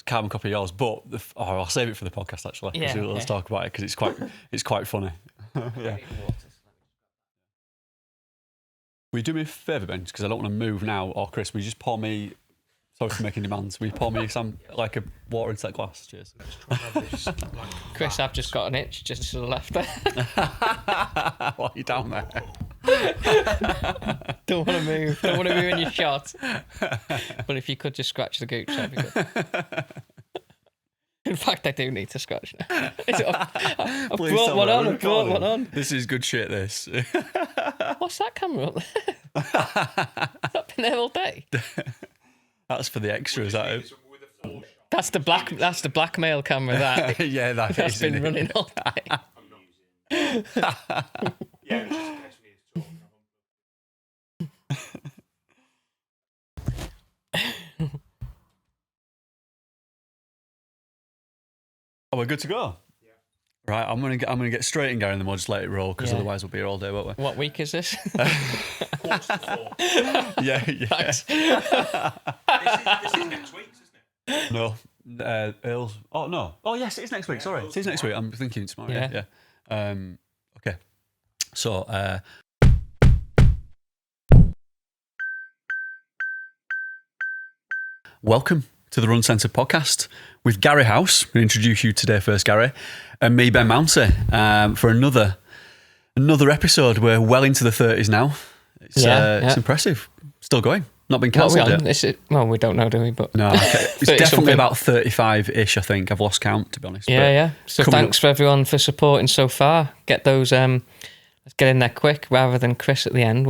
carbon copy of yours, but I'll save it for the podcast actually. Yeah, Let's talk about it because it's quite funny. Yeah. Will you do me a favour, Ben? Because I don't want to move now. Or Chris, will you just pour me? Sorry for making demands. Will you pour me some like a water into that glass? Cheers. Chris, I've just got an itch just to the left there. While you're down there. Don't want to move. Don't want to move in your shot. But if you could just scratch the gooch, that'd be good. In fact, I do need to scratch now. I've brought one on. I've brought one on. This is good shit, this. What's that camera up there? Has that been there all day? That's for the extras. That's the blackmail camera. That yeah, that's been running all day. Oh, we're good to go. Yeah. Right, I'm gonna get straight in, Gary, and then we'll just let it roll because otherwise we'll be here all day, won't we? What week is this? Yeah. This is next week, isn't it? No, Earl's. Oh no. Oh yes, it is next week. Sorry, it is next week. I'm thinking tomorrow. Yeah. Okay. So. Welcome to the RUNcensored podcast with Gary House. I'm going to introduce you today first, Gary, and me, Ben Mounsey, for another episode. We're well into the 30s now. It's impressive. Still going. Not been cancelled yet. Well, we don't know, do we? But no, okay. It's definitely about 35-ish, I think. I've lost count, to be honest. Yeah. So thanks for everyone for supporting so far. Get those, let's get in there quick rather than Chris at the end.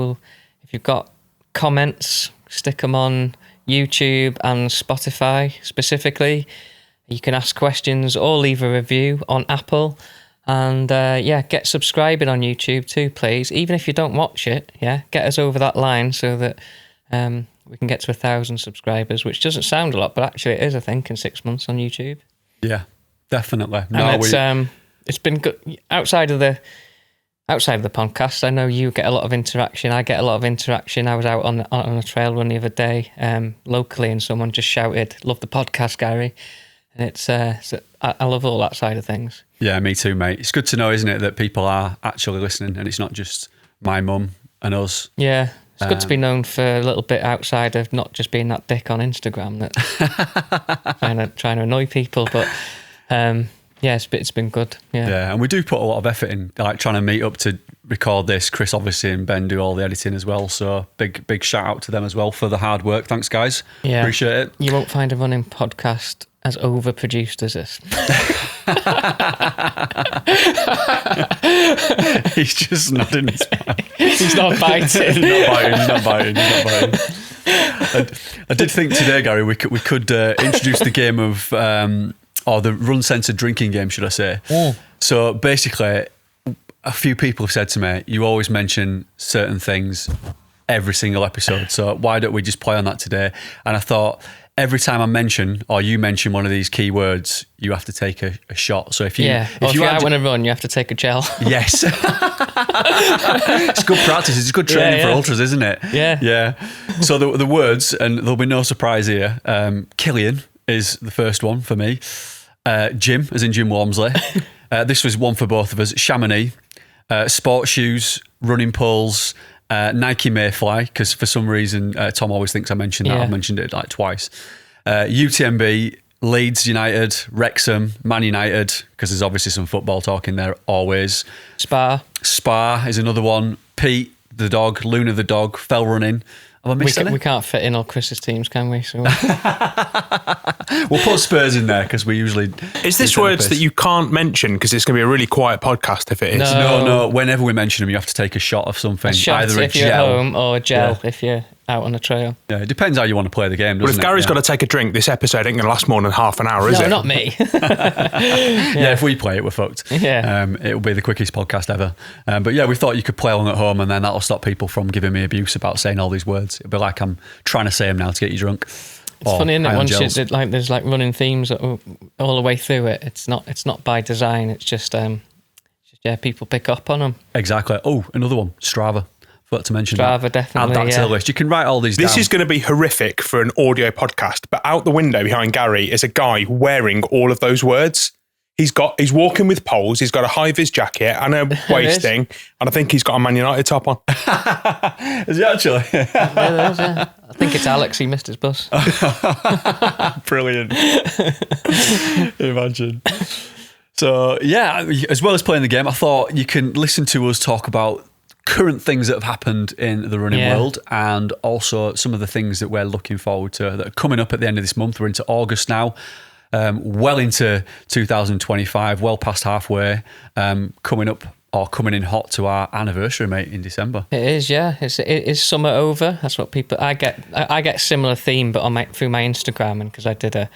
If you've got comments, stick them on YouTube and Spotify specifically. You can ask questions or leave a review on Apple. And get subscribing on YouTube too, please. Even if you don't watch it, get us over that line so that we can get to 1,000 subscribers, which doesn't sound a lot, but actually it is, I think, in 6 months on YouTube. Yeah, definitely. It's been good outside of the podcast. I know you get a lot of interaction. I get a lot of interaction. I was out on a trail run the other day locally, and someone just shouted, "Love the podcast, Gary." And I love all that side of things. Yeah, me too, mate. It's good to know, isn't it, that people are actually listening and it's not just my mum and us. Yeah, it's good to be known for a little bit outside of not just being that dick on Instagram that's trying to annoy people. But it's been good. Yeah, and we do put a lot of effort in, like trying to meet up to record this. Chris, obviously, and Ben do all the editing as well. So big shout out to them as well for the hard work. Thanks, guys. Yeah, appreciate it. You won't find a running podcast as overproduced as this. He's just nodding his back. He's not biting. He's not biting. I did think today, Gary, we could introduce the game of or the RUNcensored drinking game, should I say? Yeah. So basically, a few people have said to me, you always mention certain things every single episode. So why don't we just play on that today? And I thought, every time I mention or you mention one of these key words, you have to take a shot. So if you out on a run, you have to take a gel. Yes. It's good practice. It's good training for ultras, isn't it? Yeah. So the words, and there'll be no surprise here. Killian is the first one for me. Jim, as in Jim Walmsley. This was one for both of us. Chamonix, sports shoes, running poles, Nike Mayfly, because for some reason Tom always thinks I mentioned that. Yeah. I've mentioned it like twice. UTMB, Leeds United, Wrexham, Man United, because there's obviously some football talk in there always. Spa is another one. Pete the dog, Luna the dog, fell running. Have I missed any? We can't fit in all Chris's teams, can we? So we'll put Spurs in there because we usually. Is this words that you can't mention because it's going to be a really quiet podcast if it is? No. Whenever we mention them, you have to take a shot of something. Either a gel, you're at home, or a gel if you're out on the trail. Yeah, it depends how you want to play the game, doesn't it? Well, if Gary's got to take a drink, this episode ain't going to last more than half an hour, is it? No, not me. Yeah, if we play it, we're fucked. Yeah. It'll be the quickest podcast ever. But yeah, we thought you could play along at home and then that'll stop people from giving me abuse about saying all these words. It'll be like I'm trying to say them now to get you drunk. It's funny, isn't it? Once there's like running themes all the way through it. It's not by design. It's just people pick up on them. Exactly. Oh, another one. Strava. Forgot to mention Strava, that. definitely, Add that to the list. You can write all these down. This is going to be horrific for an audio podcast, but out the window behind Gary is a guy wearing all of those words. He's walking with poles. He's got a high-vis jacket and a waisting, and I think he's got a Man United top on. Is he actually? Yeah, is, yeah. I think it's Alex. He missed his bus. Brilliant. Imagine. So, yeah, as well as playing the game, I thought you can listen to us talk about current things that have happened in the running world, and also some of the things that we're looking forward to that are coming up at the end of this month. We're into August now. Well into 2025, well past halfway, coming up or coming in hot to our anniversary, mate, in December. It is, yeah. It is summer over. That's what people. I get similar theme, but through my Instagram, and because I did a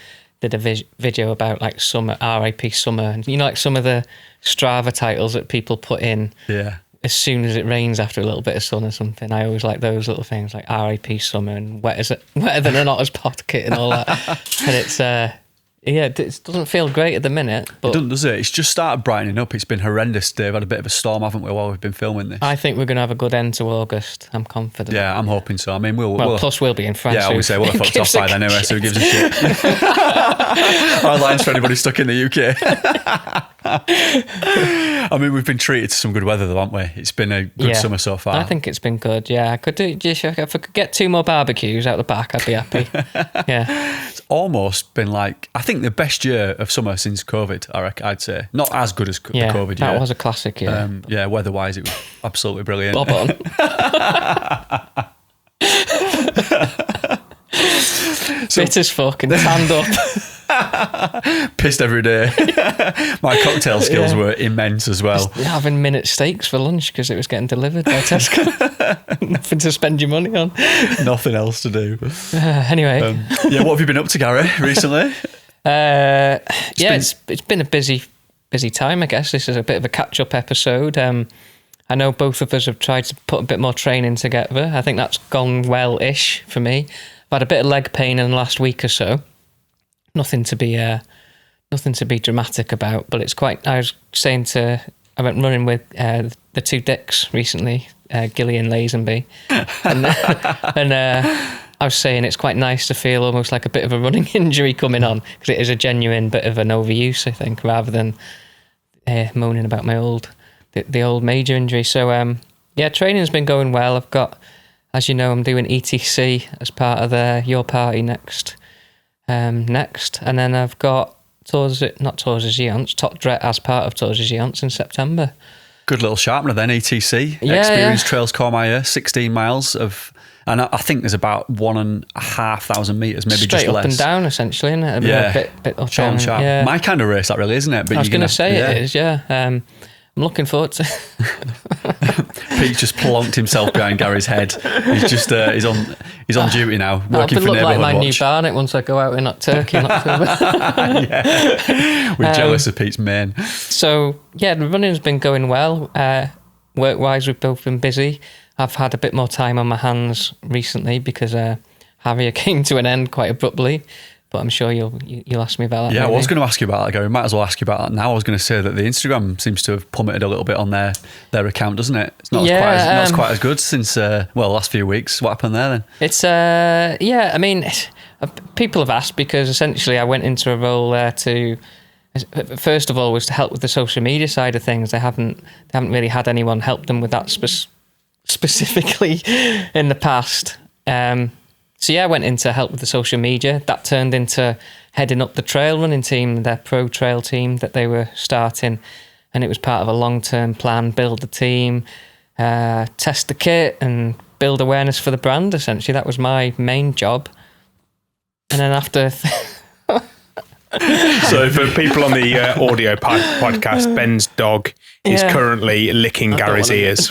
video about like summer, RIP summer, and like some of the Strava titles that people put in. Yeah. As soon as it rains after a little bit of sun or something, I always like those little things like RIP summer and wetter than an otter's pocket and all that. And it's. It doesn't feel great at the minute. But it doesn't, does it? It's just started brightening up. It's been horrendous today. We've had a bit of a storm, haven't we, while we've been filming this? I think we're going to have a good end to August. I'm confident. Yeah, I'm hoping so. I mean, plus we'll be in France. Yeah, I would say we'll have fucked off by then anyway, so who gives a shit? Our line's for anybody stuck in the UK. I mean, we've been treated to some good weather though, haven't we? It's been a good summer so far. I think it's been good, yeah. If I could get 2 more barbecues out the back, I'd be happy. Yeah. It's almost been like, I think the best year of summer since COVID, I'd say. Not as good as the COVID year. That was a classic year. Weather-wise, it was absolutely brilliant. Bob on. Fit as fuck and tanned up. Pissed every day. My cocktail skills were immense as well. Just having minute steaks for lunch because it was getting delivered by Tesco. Nothing to spend your money on. Nothing else to do. Anyway. What have you been up to, Gary, recently? It's been a busy time, I guess. This is a bit of a catch-up episode. I know both of us have tried to put a bit more training together. I think that's gone well-ish for me. I've had a bit of leg pain in the last week or so. Nothing to be dramatic about, but it's quite. I went running with the 2 dicks recently, Gill and Lazenby, and I was saying it's quite nice to feel almost like a bit of a running injury coming on, because it is a genuine bit of an overuse, I think, rather than moaning about my old major injury. So training's been going well. I've got, as you know, I'm doing ETC as part of your party next, and then I've got Top Dret as part of Tours de Géants in September. Good little sharpener then, ETC. Experience Trails Courmayeur, 16 miles of, and I think there's about 1,500 metres, maybe straight just less. Straight up and down, essentially, isn't it? A bit up short and sharp. Yeah. My kind of race, that really, isn't it? But I was going to say it is, yeah. I'm looking forward to Pete just plonked himself behind Gary's head. He's just he's on duty now, working for Neighbourhood like my Watch. New Barnet once I go out in Turkey in October. We're jealous of Pete's mane. So the running's been going well. Work-wise, we've both been busy. I've had a bit more time on my hands recently because Harrier came to an end quite abruptly. But I'm sure you'll ask me about that. Yeah, maybe. I was going to ask you about that, Gary. Might as well ask you about that now. I was going to say that the Instagram seems to have plummeted a little bit on their account, doesn't it? It's not quite as good since the last few weeks. What happened there then? It's I mean, people have asked because essentially I went into a role there to, first of all, was to help with the social media side of things. They haven't really had anyone help them with that specifically in the past. So I went in to help with the social media. That turned into heading up the trail running team, their pro trail team that they were starting. And it was part of a long-term plan, build the team, test the kit and build awareness for the brand, essentially. That was my main job. And then after... So for people on the audio podcast, Ben's dog is currently licking Gary's ears.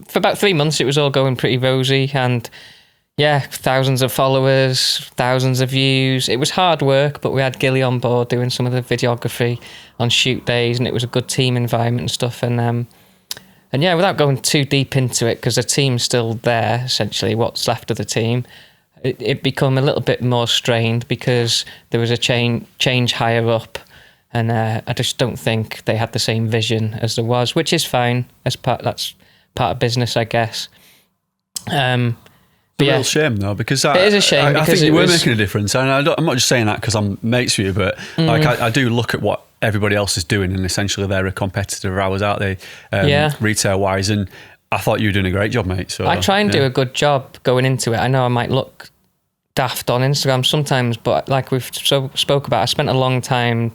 For about 3 months, it was all going pretty rosy, and thousands of followers, thousands of views. It was hard work, but we had Gilly on board doing some of the videography on shoot days, and it was a good team environment and stuff. And without going too deep into it, because the team's still there, essentially, what's left of the team, it become a little bit more strained because there was a change higher up. And I just don't think they had the same vision as there was, which is fine. That's part of business, I guess. It's a real shame though, because it is a shame. I think you were making a difference, and I'm not just saying that because I'm mates with you, but like I do look at what everybody else is doing, and essentially they're a competitor of ours, aren't they? Retail wise, and I thought you were doing a great job, mate. So I try and do a good job going into it. I know I might look daft on Instagram sometimes, but like we've spoke about, I spent a long time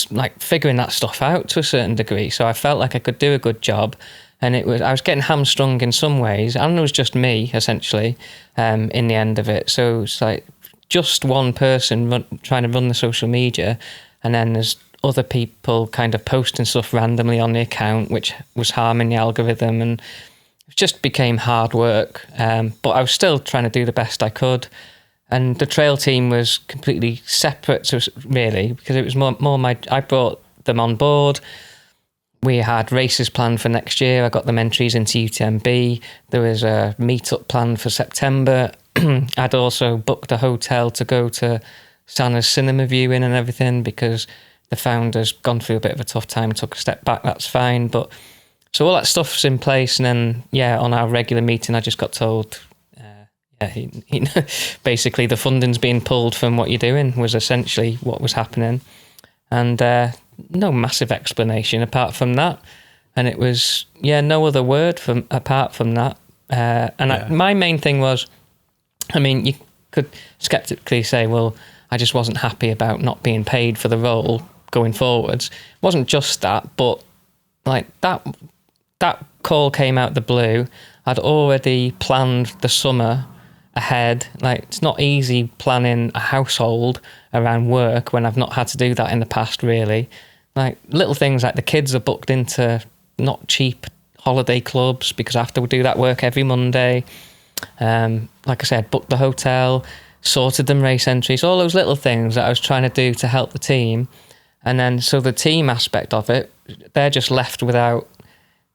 like figuring that stuff out to a certain degree, so I felt like I could do a good job. And I was getting hamstrung in some ways, and it was just me essentially in the end of it. So it's like just one person trying to run the social media, and then there's other people kind of posting stuff randomly on the account, which was harming the algorithm, and it just became hard work. But I was still trying to do the best I could. And the trail team was completely separate, really, because it was more I brought them on board. We had races planned for next year. I got them entries into UTMB. There was a meetup planned for September. I'd also booked a hotel to go to Santa's cinema viewing and everything, because the founder's gone through a bit of a tough time, took a step back. That's fine. But so all that stuff's in place. And then, on our regular meeting, I just got told, basically the funding's being pulled from what you're doing, was essentially what was happening. And no massive explanation apart from that. And it was, no other word apart from that. My main thing was, I mean, you could skeptically say, well, I just wasn't happy about not being paid for the role going forwards. It wasn't just that, but like that call came out the blue. I'd already planned the summer ahead. Like, it's not easy planning a household around work when I've not had to do that in the past, really. Like, little things like the kids are booked into not cheap holiday clubs because I have to do that work every Monday. Like I said, booked the hotel, sorted them race entries, all those little things that I was trying to do to help the team. And then, so the team aspect of it, they're just left without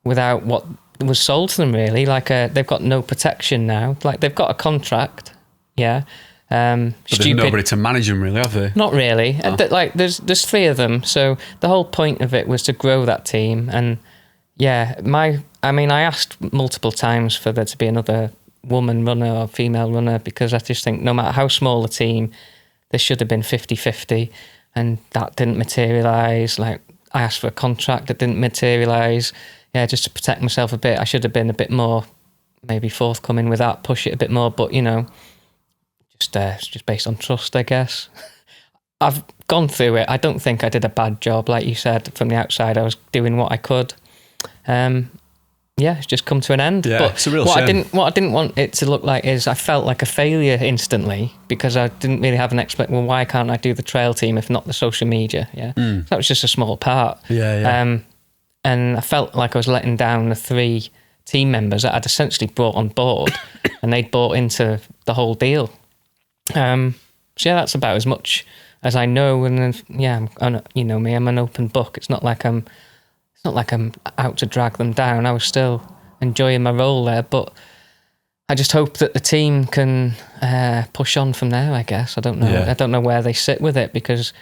what was sold to them, really. Like, they've got no protection now. Like, they've got a contract, but there's nobody to manage them, really, have they? Not really. Oh. There's 3 of them, so the whole point of it was to grow that team. And I asked multiple times for there to be another woman runner or female runner, because I just think no matter how small the team, there should have been 50-50, and that didn't materialise. Like, I asked for a contract that didn't materialise. Just to protect myself a bit, I should have been a bit more maybe forthcoming with that, push it a bit more, but it's just based on trust, I guess. I've gone through it. I don't think I did a bad job. Like you said, from the outside, I was doing what I could. It's just come to an end. Yeah, but it's a real shame. What I didn't want it to look like is I felt like a failure instantly, because I didn't really have an explanation. Well, why can't I do the trail team if not the social media? So that was just a small part. And I felt like I was letting down the 3 team members that I'd essentially brought on board, and they'd bought into the whole deal. That's about as much as I know. And then, you know me, I'm an open book. It's not like I'm out to drag them down. I was still enjoying my role there, but I just hope that the team can push on from there, I guess. I don't know. I don't know where they sit with it, because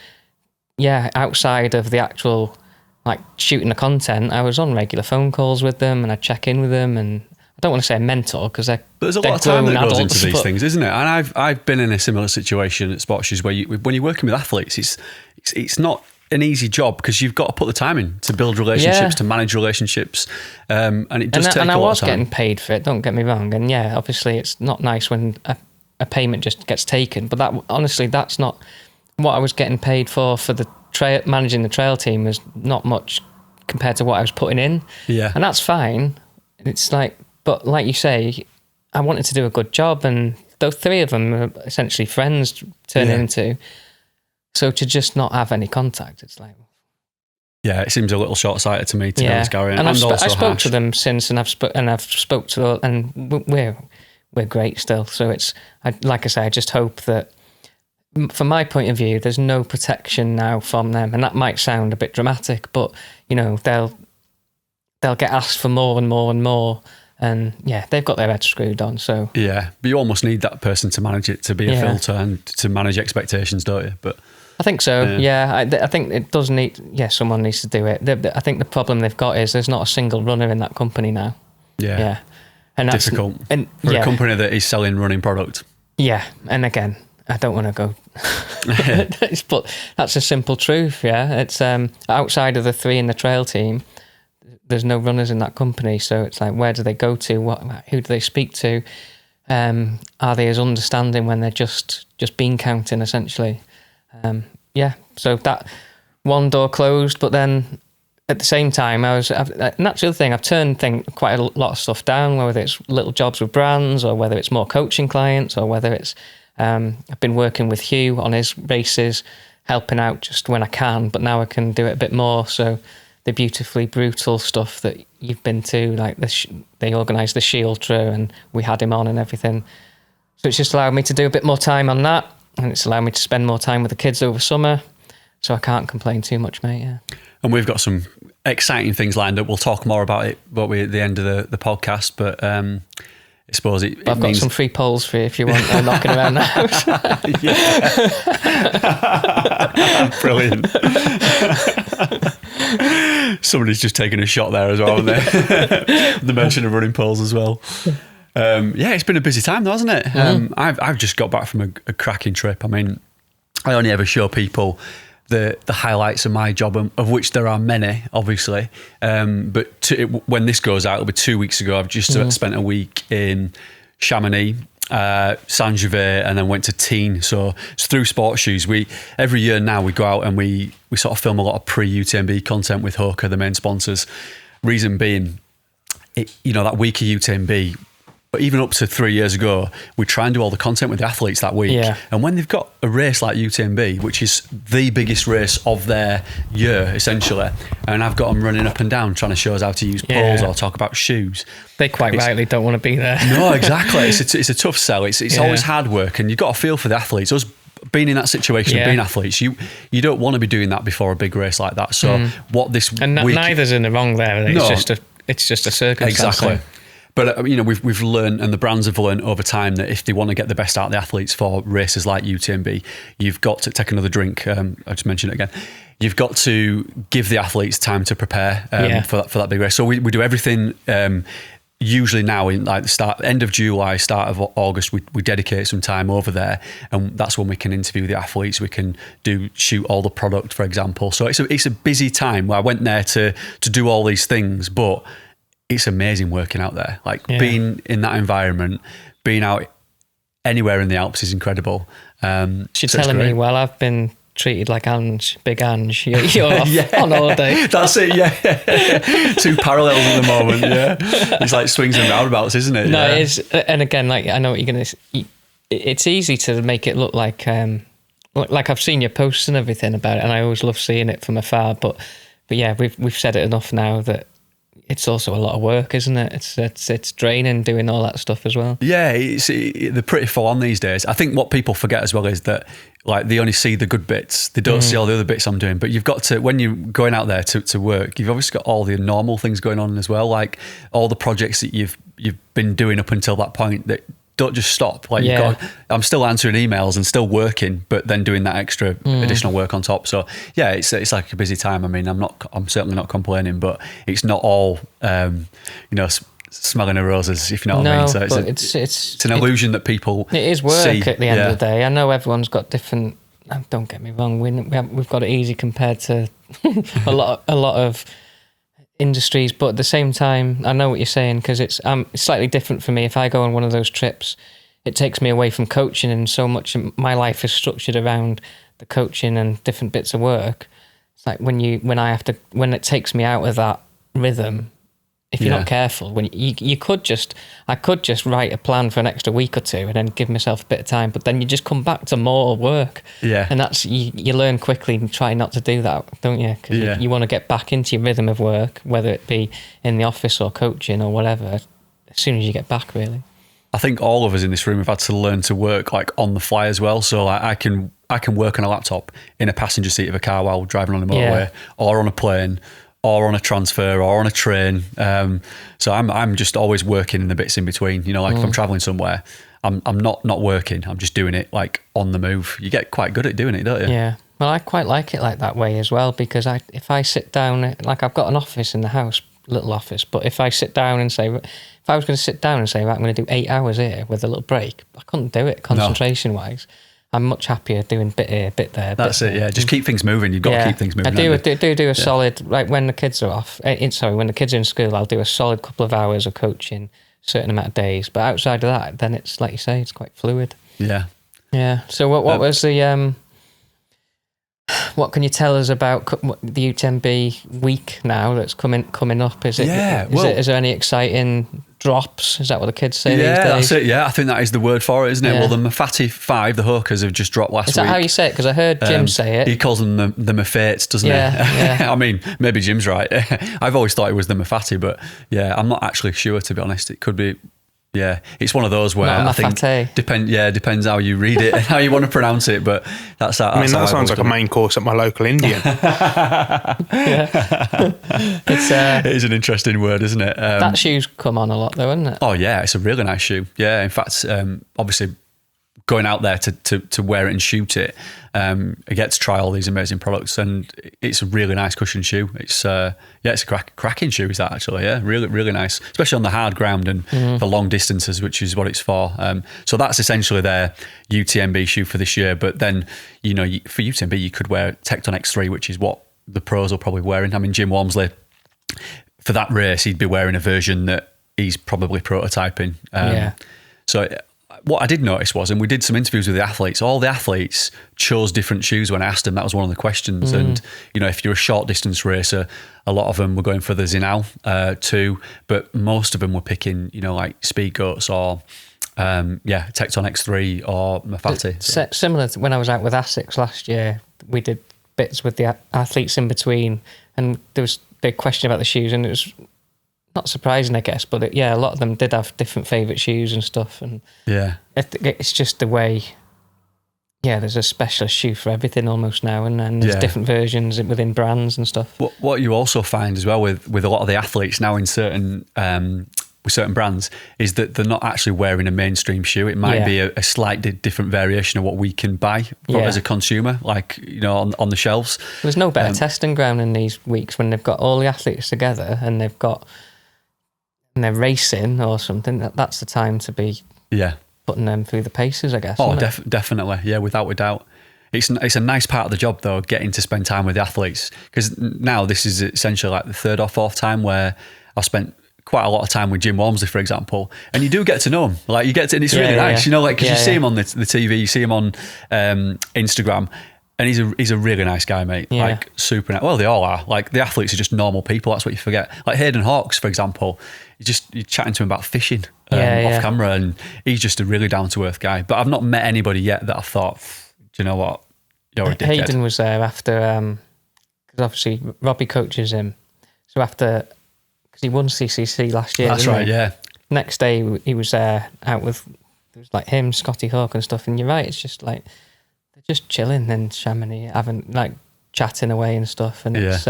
outside of the actual like shooting the content, I was on regular phone calls with them, and I check in with them, and I don't want to say a mentor, because there's a lot of time that goes into these things, isn't it? And I've been in a similar situation at Sportshoes where when you're working with athletes, it's not an easy job, because you've got to put the time in to build relationships, to manage relationships, and it does take a lot of time. And I was getting paid for it, don't get me wrong, and obviously it's not nice when a payment just gets taken, but that's not what I was getting paid for the managing the trail team. Was not much compared to what I was putting in, and that's fine. It's like, but like you say, I wanted to do a good job, and those 3 of them are essentially friends turning into. So to just not have any contact, it's like, it seems a little short-sighted to me, to be honest, Gary. And I spoke to them since, and I've spoke to, and we're great still. So it's, like I say, I just hope that, from my point of view, there's no protection now from them, and that might sound a bit dramatic, but they'll get asked for more and more and more, And yeah, they've got their head screwed on. So yeah, but you almost need that person to manage it, to be a filter and to manage expectations, don't you? But I think so. Yeah, I think it does need. Yeah, someone needs to do it. I think the problem they've got is there's not a single runner in that company now. Yeah, and that's difficult for a company that is selling running product. Yeah, and again, I don't want to go, but that's a simple truth. Yeah, it's outside of the 3 in the trail team, there's no runners in that company. So it's like, where do they go to? Who do they speak to? Are they as understanding when they're just bean counting essentially? So that one door closed, but then at the same time, and that's the other thing, I've turned quite a lot of stuff down, whether it's little jobs with brands or whether it's more coaching clients or whether it's, I've been working with Hugh on his races, helping out just when I can, but now I can do it a bit more. So the beautifully brutal stuff that you've been to, like they organised the Ultra and we had him on and everything. So it's just allowed me to do a bit more time on that, and it's allowed me to spend more time with the kids over summer. So I can't complain too much, mate. Yeah. And we've got some exciting things lined up. We'll talk more about it at the end of the podcast, but I suppose I've got some free polls for you if you want knocking around the house. Brilliant. Somebody's just taken a shot there as well, haven't they? The mention of running poles as well. It's been a busy time though, hasn't it? I've just got back from a cracking trip. I mean, I only ever show people the highlights of my job, of which there are many, obviously. But when this goes out, it'll be 2 weeks ago. I've just spent a week in Chamonix, Saint-Gervais, and then went to Tignes. So it's through Sports Shoes. Every year now we go out and we sort of film a lot of pre-UTMB content with Hoka, the main sponsors. Reason being, that week of UTMB, but even up to 3 years ago, we try and do all the content with the athletes that week. Yeah. And when they've got a race like UTMB, which is the biggest race of their year, essentially, and I've got them running up and down trying to show us how to use poles or talk about shoes. They quite rightly don't want to be there. No, exactly. It's a tough sell. It's always hard work, and you've got to feel for the athletes. Us being in that situation, being athletes, you don't want to be doing that before a big race like that. So what this and week... neither's in the wrong there. It's just a circumstance. Exactly. But we've learned, and the brands have learned over time, that if they want to get the best out of the athletes for races like UTMB, you've got to take another drink. I just mentioned it again. You've got to give the athletes time to prepare for that big race. So we do everything. Usually now in like the end of July, start of August, we dedicate some time over there, and that's when we can interview the athletes. We can shoot all the product, for example. So it's a busy time. Where I went there to do all these things, but it's amazing working out there. Being in that environment, being out anywhere in the Alps is incredible. She's telling me, well, I've been treated like Big Ange. You're off on holiday. That's it, yeah. Two parallels at the moment, yeah. It's like swings and roundabouts, isn't it? No, it is. And again, I know what you're going to... It's easy to make it look like I've seen your posts and everything about it, and I always love seeing it from afar. But yeah, we've said it enough now that it's also a lot of work, isn't it? It's draining doing all that stuff as well. Yeah, they're pretty full on these days. I think what people forget as well is that they only see the good bits. They don't see all the other bits I'm doing. But you've got to, when you're going out there to work, you've obviously got all the normal things going on as well, like all the projects that you've been doing up until that point that don't just stop. I'm still answering emails and still working, but then doing that extra additional work on top. So yeah, it's like a busy time. I mean, I'm certainly not complaining, but it's not all smelling of roses, if you know what I mean. So it's an illusion that people it is work see. At the end of the day. I know everyone's got different. Don't get me wrong, we've got it easy compared to a lot of industries, but at the same time, I know what you're saying, because it's slightly different for me. If I go on one of those trips, it takes me away from coaching, and so much of my life is structured around the coaching and different bits of work. It's like when it takes me out of that rhythm, if you're not careful, when I could just write a plan for an extra week or two and then give myself a bit of time, but then you just come back to more work. Yeah. And that's, you learn quickly and try not to do that, don't you? Because you want to get back into your rhythm of work, whether it be in the office or coaching or whatever, as soon as you get back, really. I think all of us in this room have had to learn to work on the fly as well. So I can work on a laptop in a passenger seat of a car while driving on the motorway or on a plane or on a transfer or on a train. So I'm just always working in the bits in between. You know, like if I'm traveling somewhere, I'm not working. I'm just doing it like on the move. You get quite good at doing it, don't you? Yeah. Well, I quite like it like that way as well, because if I sit down, like I've got an office in the house, little office, but if I sit down and say, if I was going to sit down and say, right, I'm going to do 8 hours here with a little break, I couldn't do it concentration wise. I'm much happier doing bit here, bit there. That's it, yeah. Just keep things moving. You've got to keep things moving. I do a solid, like when the kids are off, when the kids are in school, I'll do a solid couple of hours of coaching, a certain amount of days. But outside of that, then it's, like you say, it's quite fluid. Yeah. Yeah. So what was the, what can you tell us about the UTMB week now that's coming up? Is there any exciting drops? Is that what the kids say these days? That's it. Yeah, I think that is the word for it, isn't it? Yeah. Well, the Mafati 5, the Hawkers, have just dropped last week. Is that how you say it? Because I heard Jim say it. He calls them the Mafates, doesn't he? Yeah. I mean, maybe Jim's right. I've always thought it was the Mafati, but yeah, I'm not actually sure, to be honest. It could be. Yeah, it's one of those where I think depends how you read it and how you want to pronounce it, but that's that. I mean, that sounds like a main course at my local Indian. It is an interesting word, isn't it? That shoe's come on a lot though, isn't it? Oh yeah, it's a really nice shoe. Yeah, in fact, obviously going out there to wear it and shoot it, I get to try all these amazing products, and it's a really nice cushion shoe. It's it's a cracking shoe, is that actually? Yeah, really, really nice, especially on the hard ground and the long distances, which is what it's for. So that's essentially their UTMB shoe for this year. But then, you know, for UTMB, you could wear Tecton X3, which is what the pros are probably wearing. I mean, Jim Walmsley, for that race, he'd be wearing a version that he's probably prototyping. So what I did notice was, and we did some interviews with the athletes, all the athletes chose different shoes when I asked them. That was one of the questions. And, you know, if you're a short distance racer, a lot of them were going for the Zinal 2, but most of them were picking, you know, like Speed Goats or, Tecton X3 or Mafati. Similar to when I was out with ASICS last year, we did bits with the athletes in between, and there was a big question about the shoes, and it was not surprising, I guess, but a lot of them did have different favourite shoes and stuff, and it's just the way. Yeah, there's a specialist shoe for everything almost now, and then there's different versions within brands and stuff. What you also find as well with a lot of the athletes now in certain with certain brands is that they're not actually wearing a mainstream shoe. It might be a slightly different variation of what we can buy as a consumer, like, you know, on the shelves. There's no better testing ground in these weeks when they've got all the athletes together and they're racing or something. That's the time to be putting them through the paces, I guess. Oh, definitely. Yeah, without a doubt. It's a nice part of the job, though, getting to spend time with the athletes, because now this is essentially like the third or fourth time where I've spent quite a lot of time with Jim Walmsley, for example, and you do get to know him. Like, you get to, and it's really nice, you know, like, because you see him on the TV, you see him on Instagram, and he's a really nice guy, mate. Yeah. Like, super nice. Well, they all are. Like, the athletes are just normal people. That's what you forget. Like Hayden Hawks, for example, you're chatting to him about fishing off camera, and he's just a really down to earth guy. But I've not met anybody yet that I thought, do you know what, you're a dickhead. Hayden was there after, because obviously Robbie coaches him. So after, because he won CCC last year. That's right, he? yeah. Next day he was out with, it was like him, Scotty Hawk and stuff. And you're right, it's just like, they're just chilling in Chamonix, having, like, chatting away and stuff. And it's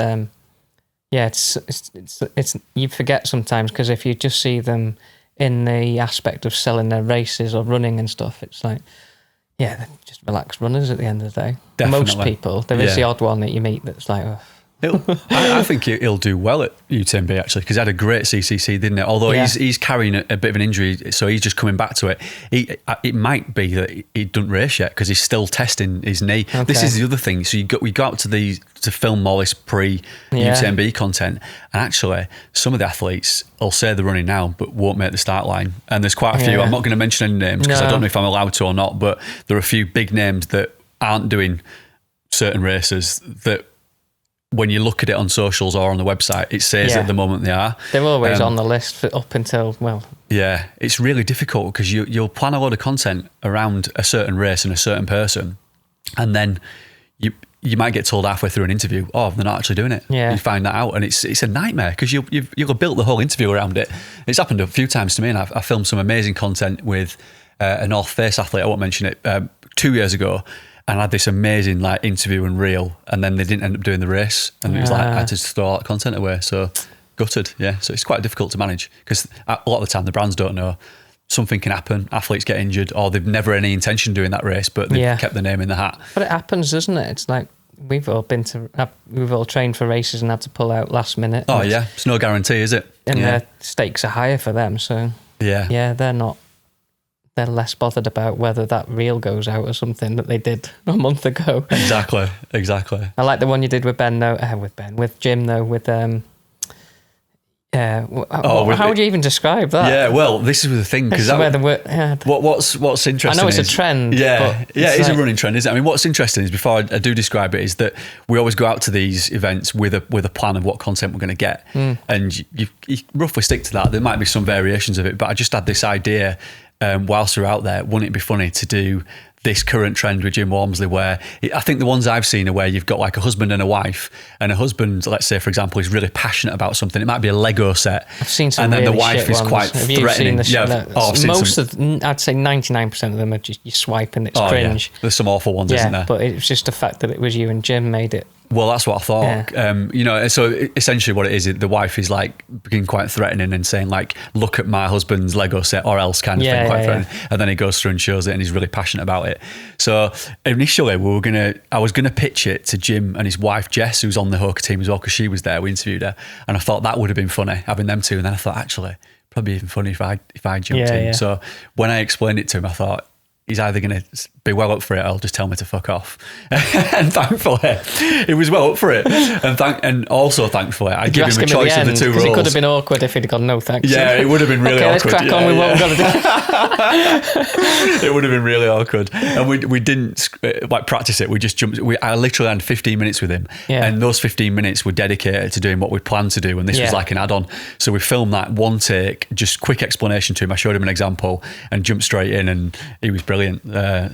you forget sometimes, because if you just see them in the aspect of selling their races or running and stuff, it's like, they're just relaxed runners at the end of the day. Definitely. Most people, there is the odd one that you meet that's like, I think he'll do well at UTMB, actually, because he had a great CCC, didn't it? Although he's carrying a bit of an injury, so he's just coming back to it. It might be that he doesn't race yet because he's still testing his knee. Okay. This is the other thing. So we go out to film all this pre-UTMB content, and actually some of the athletes will say they're running now but won't make the start line. And there's quite a few. I'm not going to mention any names because I don't know if I'm allowed to or not, but there are a few big names that aren't doing certain races that, when you look at it on socials or on the website, it says at the moment they are. They're always on the list for up until, Yeah, it's really difficult because you'll plan a lot of content around a certain race and a certain person, and then you might get told halfway through an interview, oh, they're not actually doing it. Yeah. You find that out, and it's a nightmare because you'll have built the whole interview around it. It's happened a few times to me, and I filmed some amazing content with a North Face athlete, I won't mention it, 2 years ago. and I had this amazing like interview and reel, and then they didn't end up doing the race, and it was like I had to throw all that content away. So gutted, yeah. So it's quite difficult to manage because a lot of the time the brands don't know. Something can happen, athletes get injured, or they've never any intention of doing that race, but they've kept their name in the hat. But it happens, doesn't it? It's like we've all trained for races and had to pull out last minute. Oh yeah, it's no guarantee, is it? And the stakes are higher for them, so yeah, they're less bothered about whether that reel goes out or something that they did a month ago. Exactly. I like the one you did with Ben though, with Jim though, with how would you even describe that? Yeah, well, this is the thing because what's interesting. I know it's a trend. Yeah, it is a running trend, isn't it? I mean, what's interesting is before I do describe it is that we always go out to these events with a plan of what content we're going to get, and you roughly stick to that. There might be some variations of it, but I just had this idea whilst we're out there. Wouldn't it be funny to do this current trend with Jim Walmsley where I think the ones I've seen are where you've got like a husband and a wife, and a husband, let's say for example, is really passionate about something. It might be a Lego set. I've seen some, and then really the wife is quite threatening. I'd say 99% of them are just you swipe and it's cringe. Yeah. There's some awful ones, isn't there? But it's just the fact that it was you and Jim made it. Well, that's what I thought. Yeah. So essentially what it is, the wife is like being quite threatening and saying like, look at my husband's Lego set or else kind of thing, quite threatening. And then he goes through and shows it and he's really passionate about it. So initially I was going to pitch it to Jim and his wife, Jess, who's on the Hoka team as well, because she was there, we interviewed her. And I thought that would have been funny, having them two. And then I thought, actually, probably even funny if I jumped in. So when I explained it to him, I thought, he's either going to be well up for it or he'll just tell me to fuck off. And thankfully, he was well up for it. And also thankfully, I give him a choice of the two roles. It could have been awkward if he'd have gone, no thanks. Yeah, it would have been really awkward. Let's crack on with what we've got to do. It would have been really awkward. And we didn't like practice it. We just jumped. I literally had 15 minutes with him. Yeah. And those 15 minutes were dedicated to doing what we'd planned to do. And this was like an add-on. So we filmed that one take, just quick explanation to him. I showed him an example and jumped straight in and he was brilliant.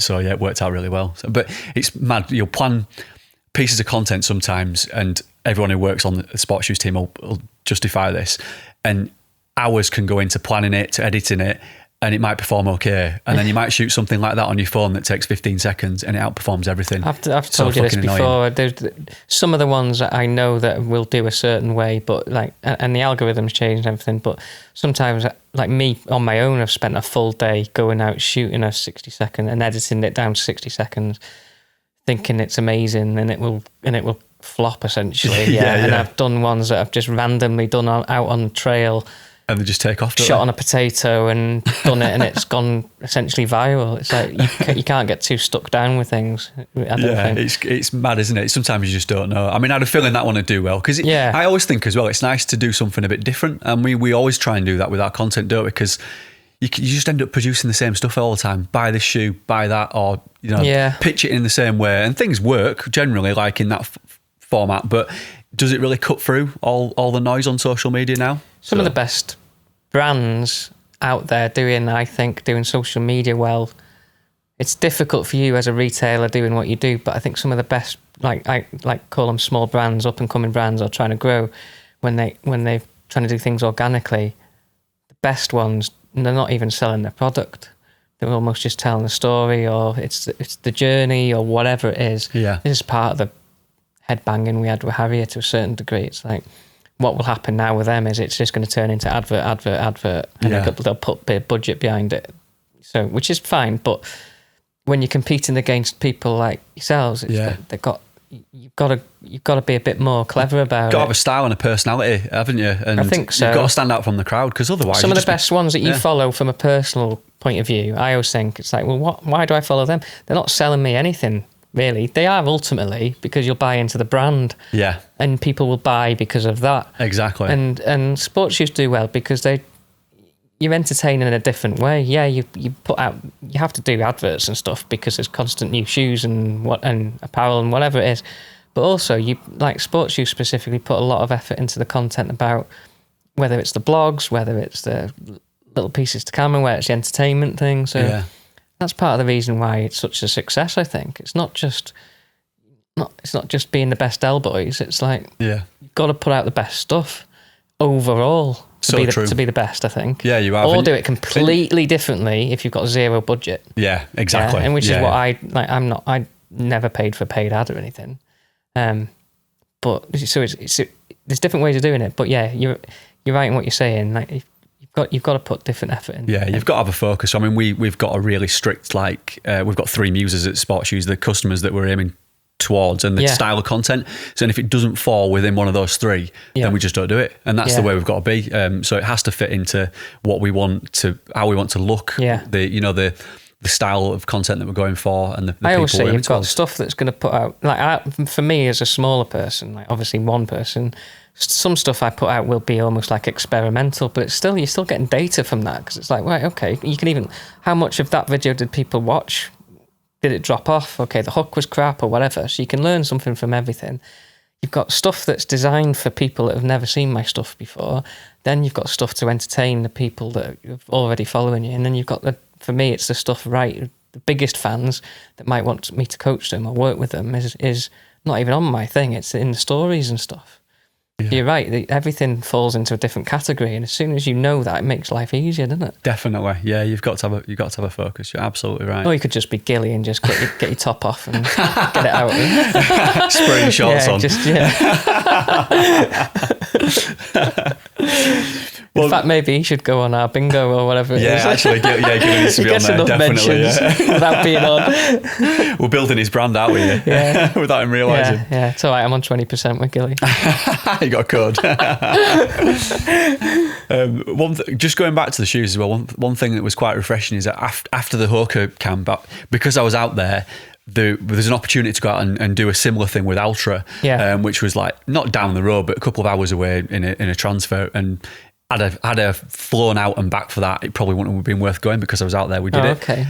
So yeah, it worked out really well. But it's mad. You'll plan pieces of content sometimes, and everyone who works on the sports shoes team will justify this. And hours can go into planning it, to editing it, and it might perform okay. And then you might shoot something like that on your phone that takes 15 seconds and it outperforms everything. I've told you this before. There's some of the ones that I know that will do a certain way, but like, and the algorithms change and everything. But sometimes, like me on my own, I've spent a full day going out shooting a 60 second and editing it down to 60 seconds, thinking it's amazing, and it will flop essentially. And I've done ones that I've just randomly done out on the trail. And they just take off. Shot on a potato and done it, and it's gone essentially viral. It's like you can't get too stuck down with things. I don't think. It's mad, isn't it? Sometimes you just don't know. I mean, I had a feeling that one would do well because I always think as well, it's nice to do something a bit different, and we always try and do that with our content, don't we? Because you just end up producing the same stuff all the time. Buy this shoe, buy that, or pitch it in the same way, and things work generally, like in that format. But does it really cut through all the noise on social media now? Some of the best brands out there doing social media well. It's difficult for you as a retailer doing what you do, but I think some of the best, like I call them small brands, up and coming brands, or trying to grow, when they're trying to do things organically, the best ones, they're not even selling their product. They're almost just telling a story, or it's the journey, or whatever it is. Yeah. This is part of the headbanging we had with Harrier to a certain degree. It's like, what will happen now with them is it's just going to turn into advert, and they'll put a bit of budget behind it. So, which is fine, but when you're competing against people like yourselves, you've got to be a bit more clever about it. You've got to have a style and a personality, haven't you? And I think so. You've got to stand out from the crowd, because otherwise... Some of the best ones that you follow from a personal point of view, I always think, it's like, well, why do I follow them? They're not selling me anything, really. They are ultimately, because you'll buy into the brand. Yeah. And people will buy because of that. Exactly. And sports shoes do well because you're entertaining in a different way. Yeah, you have to do adverts and stuff because there's constant new shoes and apparel and whatever it is. But also, you like sports shoes specifically put a lot of effort into the content about whether it's the blogs, whether it's the little pieces to camera, whether it's the entertainment thing. So that's part of the reason why it's such a success. I think it's not just being the best L-boys. It's like you've got to put out the best stuff overall to be the best. I think. Yeah, you have. Or do it completely differently if you've got zero budget. Yeah, exactly. And which is what I like. never paid for paid ad or anything. But so it's there's different ways of doing it. But yeah, you're right in what you're saying. Like you've got to put different effort in. Yeah, you've got to have a focus. I mean, we've got a really strict, like, we've got 3 muses at Sport Shoes, the customers that we're aiming towards, and the style of content. So if it doesn't fall within one of those 3, then we just don't do it. And that's the way we've got to be. So it has to fit into what we want to, how we want to look. Yeah. The style of content that we're going for, and the I always people say we're you've got towards. stuff that's going to put out, like for me as a smaller person, like obviously one person, some stuff I put out will be almost like experimental, but it's still, you're still getting data from that, because it's like, right, okay, you can even, how much of that video did people watch? Did it drop off? Okay, the hook was crap or whatever. So you can learn something from everything. You've got stuff that's designed for people that have never seen my stuff before. Then you've got stuff to entertain the people that are already following you. And then you've got for me, it's the stuff, right, the biggest fans that might want me to coach them or work with them is not even on my thing. It's in the stories and stuff. Yeah. You're right. Everything falls into a different category, and as soon as you know that, it makes life easier, doesn't it? Definitely. Yeah, you've got to have a focus. You're absolutely right. Or you could just be Gilly and just get your top off and get it out. Spraying shorts on. In fact, maybe he should go on our bingo or whatever it is. Yeah, actually, Gilly needs to be on there, definitely. Without being on. We're building his brand out with you, without him realising. Yeah, it's all right. I'm on 20% with Gilly. You got a code. Just going back to the shoes as well, one thing that was quite refreshing is that after the Hoka camp, because I was out there, there's an opportunity to go out and do a similar thing with Altra, which was like not down the road, but a couple of hours away in a transfer. And had I flown out and back for that, it probably wouldn't have been worth going, because I was out there. We did it. Okay.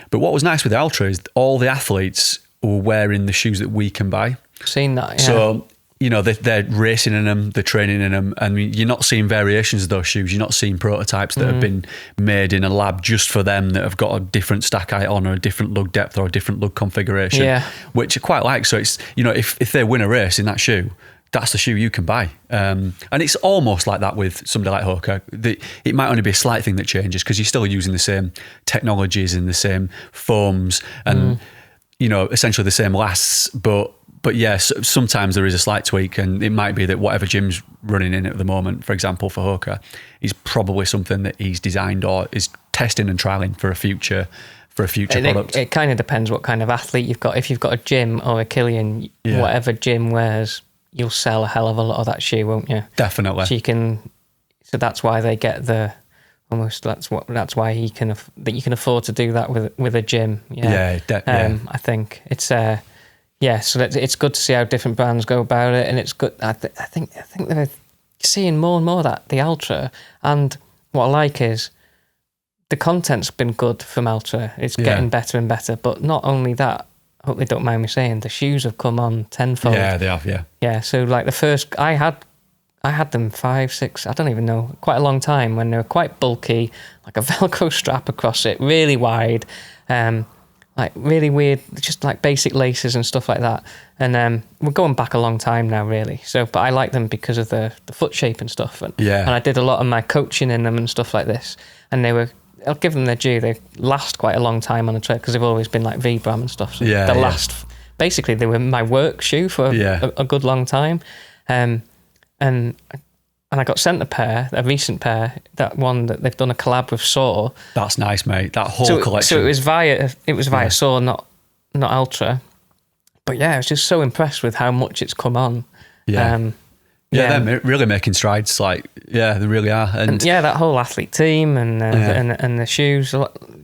But what was nice with the Altra is all the athletes were wearing the shoes that we can buy. Seen that, yeah. So, they're racing in them, they're training in them, and you're not seeing variations of those shoes. You're not seeing prototypes that have been made in a lab just for them, that have got a different stack height on, or a different lug depth, or a different lug configuration, which I quite like. So it's, if they win a race in that shoe, that's the shoe you can buy. And it's almost like that with somebody like Hoka. It might only be a slight thing that changes, because you're still using the same technologies and the same foams and, essentially the same lasts. But yes, sometimes there is a slight tweak, and it might be that whatever Jim's running in at the moment, for example, for Hoka, is probably something that he's designed or is testing and trialing for a future product. It kind of depends what kind of athlete you've got. If you've got a Jim or a Killian, whatever Jim wears, you'll sell a hell of a lot of that shoe, won't you? Definitely. So that's why they get that's why you can afford to do that with a Jim. I think it's so it's good to see how different brands go about it, and it's good. I think they're seeing more and more that the Altra, and what I like is the content's been good from Altra. It's getting better and better, but not only that. I hope they don't mind me saying, the shoes have come on tenfold. Yeah, they have. Yeah. Yeah. So like the first, I had them 5, 6, I don't even know, quite a long time, when they were quite bulky, like a Velcro strap across it, really wide, like really weird, just like basic laces and stuff like that. And we're going back a long time now, really. So, but I like them because of the foot shape and stuff. And I did a lot of my coaching in them and stuff like this. And I'll give them their due. They last quite a long time on the trail, because they've always been like Vibram and stuff. So last, basically, they were my work shoe for a good long time. And I got sent a recent pair, that one that they've done a collab with Saw. That's nice, mate. That whole collection. So it was via Saw, not Altra. But yeah, I was just so impressed with how much it's come on. They're really making strides. Like, they really are. And that whole athlete team and the shoes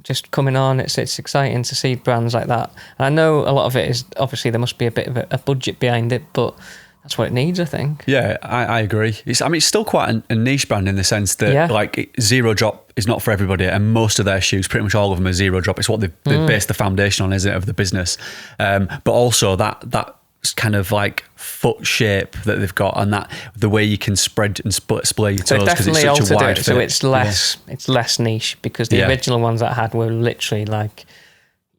just coming on. It's exciting to see brands like that. And I know a lot of it is, obviously there must be a bit of a budget behind it, but that's what it needs, I think. Yeah, I agree. It's still quite a niche brand, in the sense that like zero drop is not for everybody, and most of their shoes, pretty much all of them, are zero drop. It's what they've based the foundation on, isn't it, of the business. But also that kind of like foot shape that they've got, and that the way you can spread and splay your toes, because it's such a wide fit. So it's less niche, because the original ones that I had were literally like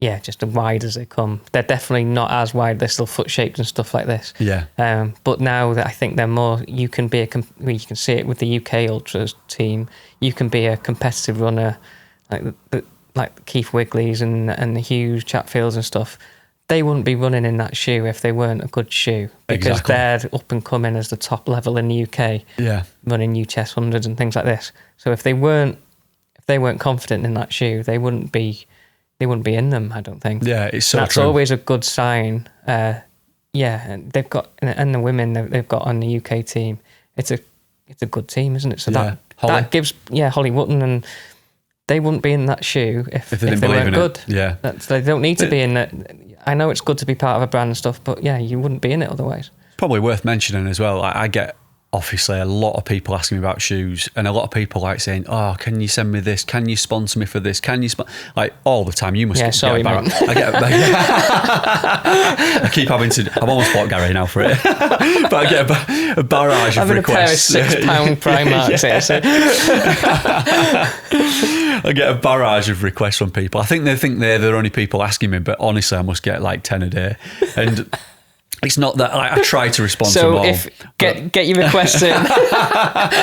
just as wide as they come. They're definitely not as wide. They're still foot shaped and stuff like this. But now that I think they're more, you can see it with the UK Ultras team. You can be a competitive runner, like Keith Wigley's and the Hughes Chatfields and stuff. they wouldn't be running in that shoe if they weren't a good shoe, because they're up and coming as the top level in the UK. Yeah, running UTS 100s and things like this. So if they weren't confident in that shoe, they wouldn't be in them, I don't think. Yeah, it's so That's true. always a good sign. And they've got, and the women they've got on the UK team, it's a good team, isn't it? So that gives Holly Wotton, and they wouldn't be in that shoe if they weren't good. Yeah, they don't need to be in it. I know it's good to be part of a brand and stuff, but you wouldn't be in it otherwise. Probably worth mentioning as well. I get obviously a lot of people asking me about shoes, and a lot of people like saying, "Oh, can you send me this? Can you sponsor me for this? Can you like all the time?" You must. Yeah, sorry, man. I keep having to. I've almost bought Gary now for it, but I get a barrage of requests. Having a pair of £6 Primarks here. So. I get a barrage of requests from people. I think they think they're the only people asking me, but honestly, I must get like 10 a day, and. It's not that I try to respond to them all. So get your requests in.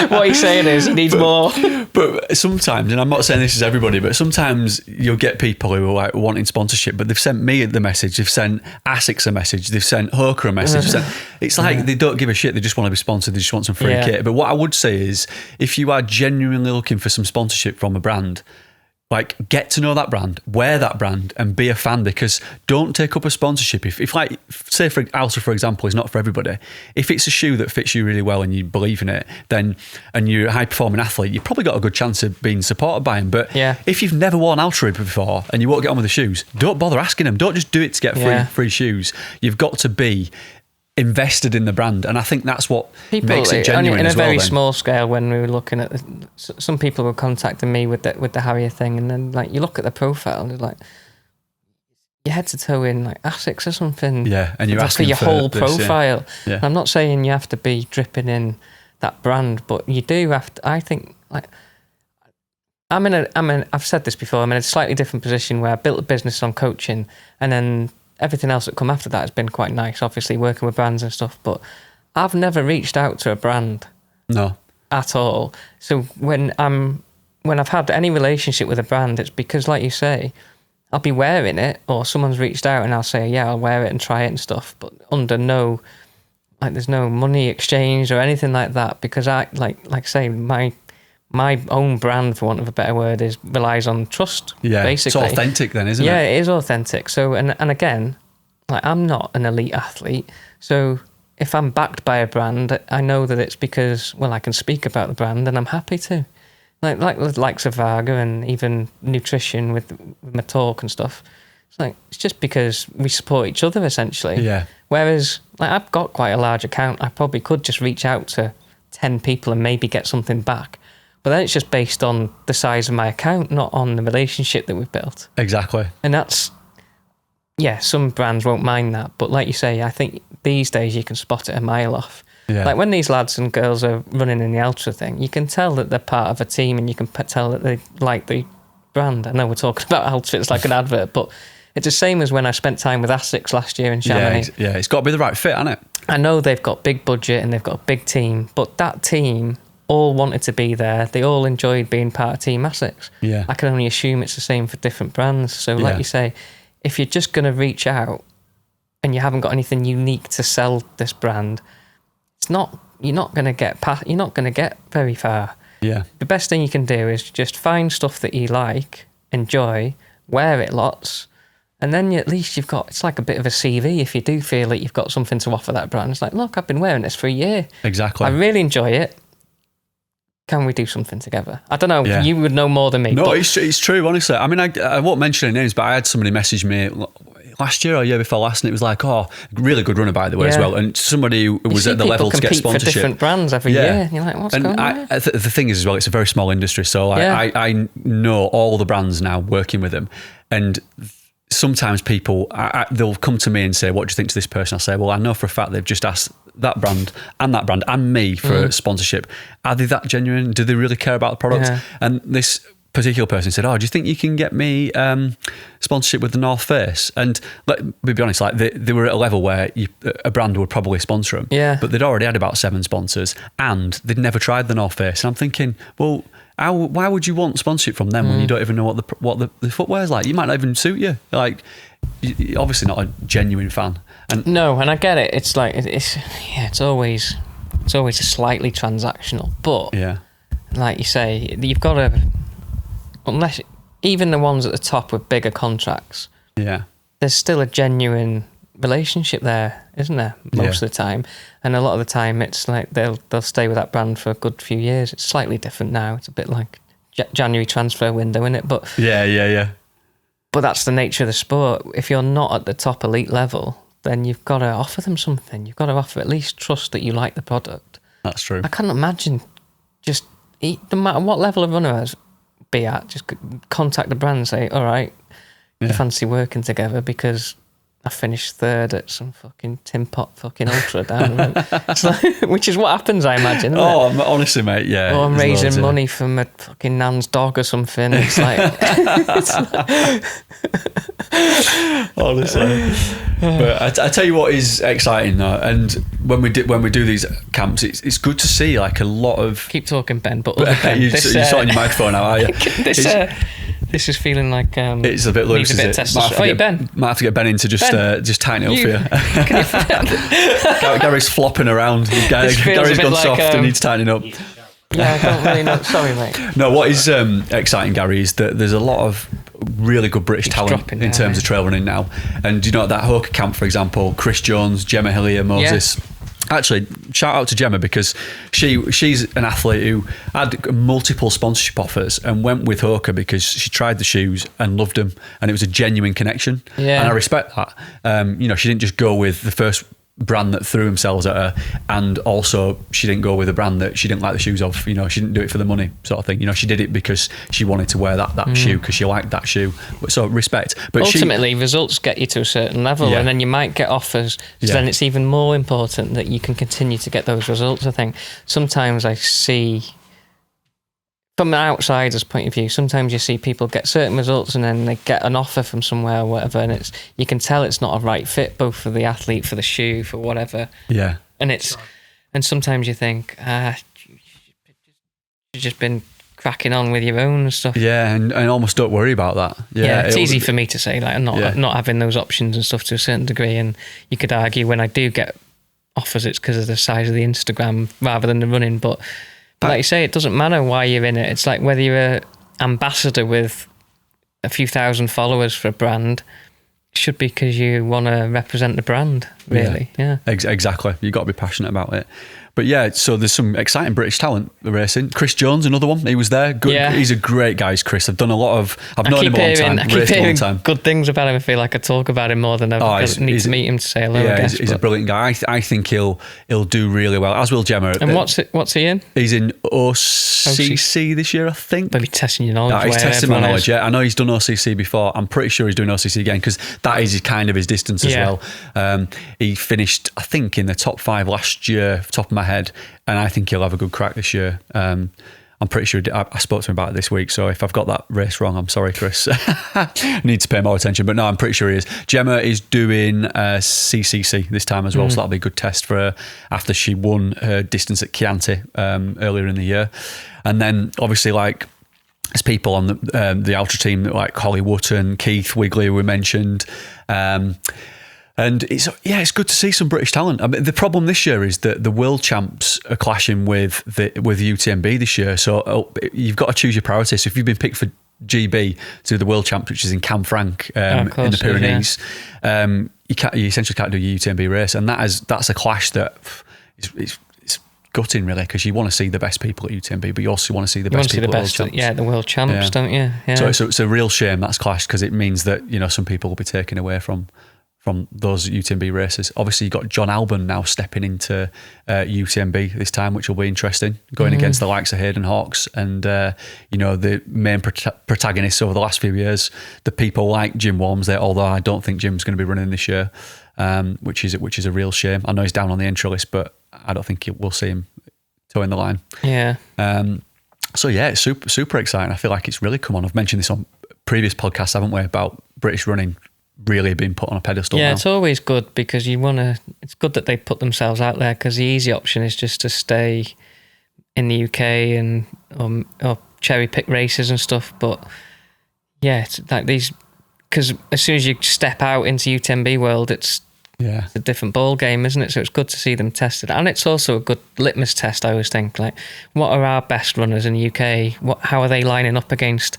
What he's saying is he needs more. But sometimes, and I'm not saying this is everybody, but sometimes you'll get people who are like wanting sponsorship, but they've sent me the message, they've sent ASICS a message, they've sent Hoka a message. It's like they don't give a shit, they just want to be sponsored, they just want some free kit. But what I would say is, if you are genuinely looking for some sponsorship from a brand, like, get to know that brand, wear that brand, and be a fan, because don't take up a sponsorship. If like, say for Altra, for example, is not for everybody. If it's a shoe that fits you really well and you believe in it, then, and you're a high-performing athlete, you've probably got a good chance of being supported by them. But if you've never worn Altra before and you won't get on with the shoes, don't bother asking them. Don't just do it to get free shoes. You've got to be invested in the brand, and I think that's what makes it genuine in as a well. very small scale, when we were looking at some people were contacting me with the Harrier thing, and then like you look at the profile and it's like you're head to toe in like ASICS or something, and you're asking for your whole this, profile. I'm not saying you have to be dripping in that brand, but you do have to. I think like I've said this before, I'm in a slightly different position where I built a business on coaching, and then everything else that come after that has been quite nice, obviously working with brands and stuff, but I've never reached out to a brand at all. So when I've had any relationship with a brand, it's because, like you say, I'll be wearing it, or someone's reached out and I'll say, I'll wear it and try it and stuff, but under there's no money exchange or anything like that, because I like say my own brand, for want of a better word, relies on trust. Basically, it's authentic then, isn't it? Yeah, it is authentic. So, and again, like, I'm not an elite athlete, so if I'm backed by a brand, I know that it's because, well, I can speak about the brand and I'm happy to. Like with likes of Varga and even nutrition with my talk and stuff. It's just because we support each other essentially. Yeah. Whereas, like, I've got quite a large account. I probably could just reach out to 10 people and maybe get something back. But then it's just based on the size of my account, not on the relationship that we've built. Exactly. And that's, some brands won't mind that. But like you say, I think these days you can spot it a mile off. Yeah. Like when these lads and girls are running in the Altra thing, you can tell that they're part of a team, and you can tell that they like the brand. I know we're talking about Altra, it's like an advert, but it's the same as when I spent time with ASICS last year in Chamonix. Yeah, it's got to be the right fit, hasn't it? I know they've got big budget and they've got a big team, but that team all wanted to be there. They all enjoyed being part of Team ASICS. Yeah. I can only assume it's the same for different brands. So like you say, if you're just going to reach out and you haven't got anything unique to sell this brand, you're not going to get very far. Yeah. The best thing you can do is just find stuff that you like, enjoy, wear it lots, and then at least you've got, it's like a bit of a CV if you do feel like you've got something to offer that brand. It's like, look, I've been wearing this for a year. Exactly. I really enjoy it. Can we do something together? I don't know. Yeah. You would know more than me. No, it's true, honestly. I mean, I won't mention any names, but I had somebody message me last year or year before last, and it was like, really good runner, by the way, as well. And somebody who was at the level to get sponsorship. For different brands every year. And you're like, what's going on? The thing is, as well, it's a very small industry. So I know all the brands now working with them. And sometimes people, they'll come to me and say, what do you think to this person? I'll say, well, I know for a fact they've just asked that brand and me for sponsorship. Are they that genuine? Do they really care about the product? Yeah. And this particular person said, do you think you can get me sponsorship with the North Face? And let me be honest, like they were at a level where a brand would probably sponsor them, but they'd already had about 7 sponsors and they'd never tried the North Face. And I'm thinking, well, why would you want sponsorship from them when you don't even know what the footwear's like? You might not even suit you. Like, you're obviously not a genuine fan. And no, and I get it. It's like it's always slightly transactional, but yeah, like you say, you've got to, unless even the ones at the top with bigger contracts, yeah, there's still a genuine relationship there, isn't there? Most of the time, and a lot of the time, it's like they'll stay with that brand for a good few years. It's slightly different now. It's a bit like January transfer window, isn't it? But yeah. But that's the nature of the sport. If you're not at the top elite level, then you've got to offer them something. You've got to offer at least trust that you like the product. That's true. I can't imagine no matter what level of runner I be at, just contact the brand and say, all right, you fancy working together because I finished third at some fucking tin pot fucking Ultra down the road. It's like, which is what happens, I imagine. Isn't it? Honestly, mate, yeah. Or I'm raising money from a fucking nan's dog or something. It's like, honestly. But I tell you what is exciting though, and when we do these camps, it's good to see like a lot of. Keep talking, Ben. But other Ben, you're sorting your microphone now, are you? This is feeling like it's a bit loose. Needs a bit of testosterone. Ben. Might have to get Ben in to just tighten it up for you. Gary's flopping around. Gary's gone like, soft and needs tightening up. Yeah, I don't really know. Sorry, mate. No, what is exciting, Gary, is that there's a lot of really good British talent in terms of trail running now. And you know, at that Hoka camp, for example, Chris Jones, Gemma Hillier, Moses. Yeah. Actually, shout out to Gemma because she's an athlete who had multiple sponsorship offers and went with Hoka because she tried the shoes and loved them, and it was a genuine connection. Yeah. And I respect that. You know, she didn't just go with the first brand that threw themselves at her, and also she didn't go with a brand that she didn't like the shoes of. You know, she didn't do it for the money sort of thing. You know, she did it because she wanted to wear that shoe because she liked that shoe. So respect. But ultimately, results get you to a certain level, and then you might get offers. So then it's even more important that you can continue to get those results. I think sometimes I see, from an outsider's point of view, sometimes you see people get certain results and then they get an offer from somewhere or whatever, and you can tell it's not a right fit, both for the athlete, for the shoe, for whatever. Yeah. And sometimes you think, you've just been cracking on with your own stuff. Yeah, and almost don't worry about that. Yeah, it's easy for me to say, like, not having those options and stuff to a certain degree, and you could argue when I do get offers, it's because of the size of the Instagram rather than the running, but like you say, it doesn't matter why you're in it. It's like whether you're an ambassador with a few thousand followers for a brand, it should be because you want to represent the brand, really. Yeah. Exactly. You've got to be passionate about it. But yeah, so there's some exciting British talent racing. Chris Jones, another one. He was there. Good. Yeah. He's a great guy, Chris. I've known him a long time. I keep hearing good things about him. I feel like I talk about him more than I need to meet him to say hello. Yeah, he's a brilliant guy. I think he'll do really well, as will Gemma. And what's he in? He's in OCC this year, I think. Maybe testing your knowledge. He's testing my knowledge, yeah. I know he's done OCC before. I'm pretty sure he's doing OCC again because that is kind of his distance as well. He finished, I think, in the top 5 last year, top of my head, and I think he'll have a good crack this year. I'm pretty sure I spoke to him about it this week, so if I've got that race wrong, I'm sorry, Chris. Need to pay more attention, but no, I'm pretty sure he is. Gemma is doing CCC this time as well, so that'll be a good test for her after she won her distance at Chianti earlier in the year. And then obviously, like, there's people on the Altra team like Holly Wotton, Keith Wigley, we mentioned. And it's good to see some British talent. I mean, the problem this year is that the world champs are clashing with UTMB this year. So you've got to choose your priorities. So if you've been picked for GB to do the world champs, which is in Canfranc in the Pyrenees, you essentially can't do a UTMB race, and that's a clash that it's gutting really, because you want to see the best people at UTMB, but you also want to see the best people at the world champs. Yeah, the world champs, don't you? Yeah. So it's a real shame that's clashed, because it means that, you know, some people will be taken away from those UTMB races. Obviously, you've got John Alban now stepping into UTMB this time, which will be interesting, going against the likes of Hayden Hawkes and, you know, the main protagonists over the last few years, the people like Jim Walmsley, although I don't think Jim's going to be running this year, which is a real shame. I know he's down on the entry list, but I don't think we'll see him toeing the line. Yeah. So yeah, it's super, super exciting. I feel like it's really come on. I've mentioned this on previous podcasts, haven't we, about British running really being put on a pedestal now. It's always good, because it's good that they put themselves out there, because the easy option is just to stay in the UK and or cherry pick races and stuff. But yeah, it's like these because as soon as you step out into UTMB world, it's a different ball game, isn't it? So it's good to see them tested, and it's also a good litmus test. I always think, like, what are our best runners in the UK? How are they lining up against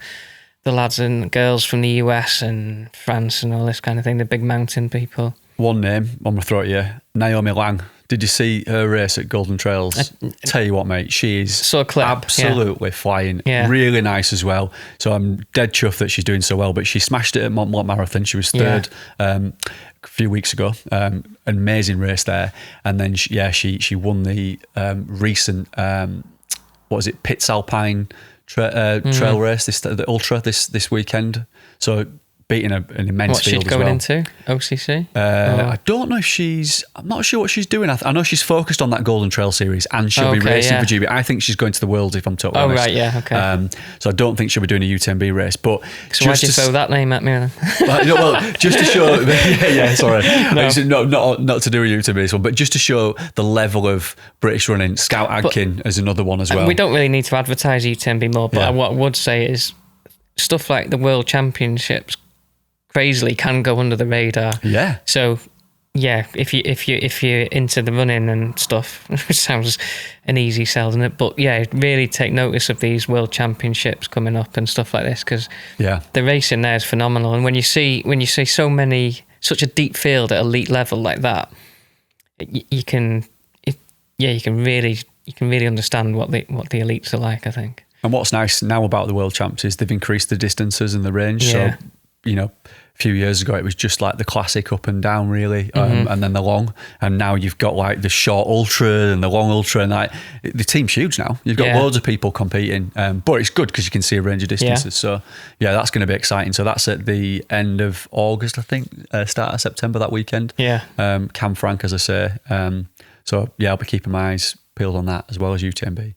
the lads and girls from the US and France and all this kind of thing? The big mountain people. One name, I'm gonna throw at you, Naomi Lang. Did you see her race at Golden Trails? Tell you what, mate, she is absolutely flying. Yeah. Really nice as well. So I'm dead chuffed that she's doing so well. But she smashed it at Mont Marathon. She was third a few weeks ago. An amazing race there. And then she won the recent Pitts Alpine trail race, the Ultra this weekend. So beating an immense field as well. What's she going into? OCC? I don't know if I'm not sure what she's doing. I know she's focused on that Golden Trail series and she'll be racing for GB. I think she's going to the Worlds, if I'm totally honest. Right, yeah, okay. So I don't think she'll be doing a UTMB race. But so why'd you throw that name at me then? Just to show, sorry. Not to do with UTMB this one, but just to show the level of British running. Scout Adkin is another one as well. We don't really need to advertise UTMB more, but what I would say is stuff like the World Championships crazily can go under the radar. Yeah. So if you're into the running and stuff, it sounds an easy sell, doesn't it? But really take notice of these World Championships coming up and stuff like this, because the racing there is phenomenal. And when you see such a deep field at elite level like that, you can really understand what the elites are like, I think. And what's nice now about the World Champs is they've increased the distances and the range. So, a few years ago it was just like the classic up and down really, and then the long, and now you've got like the short ultra and the long ultra, and like the team's huge now. You've got loads of people competing, but it's good because you can see a range of distances. So that's going to be exciting. So that's at the end of August, I think, start of September, that weekend. Cam Frank, as I say. So I'll be keeping my eyes peeled on that, as well as UTMB.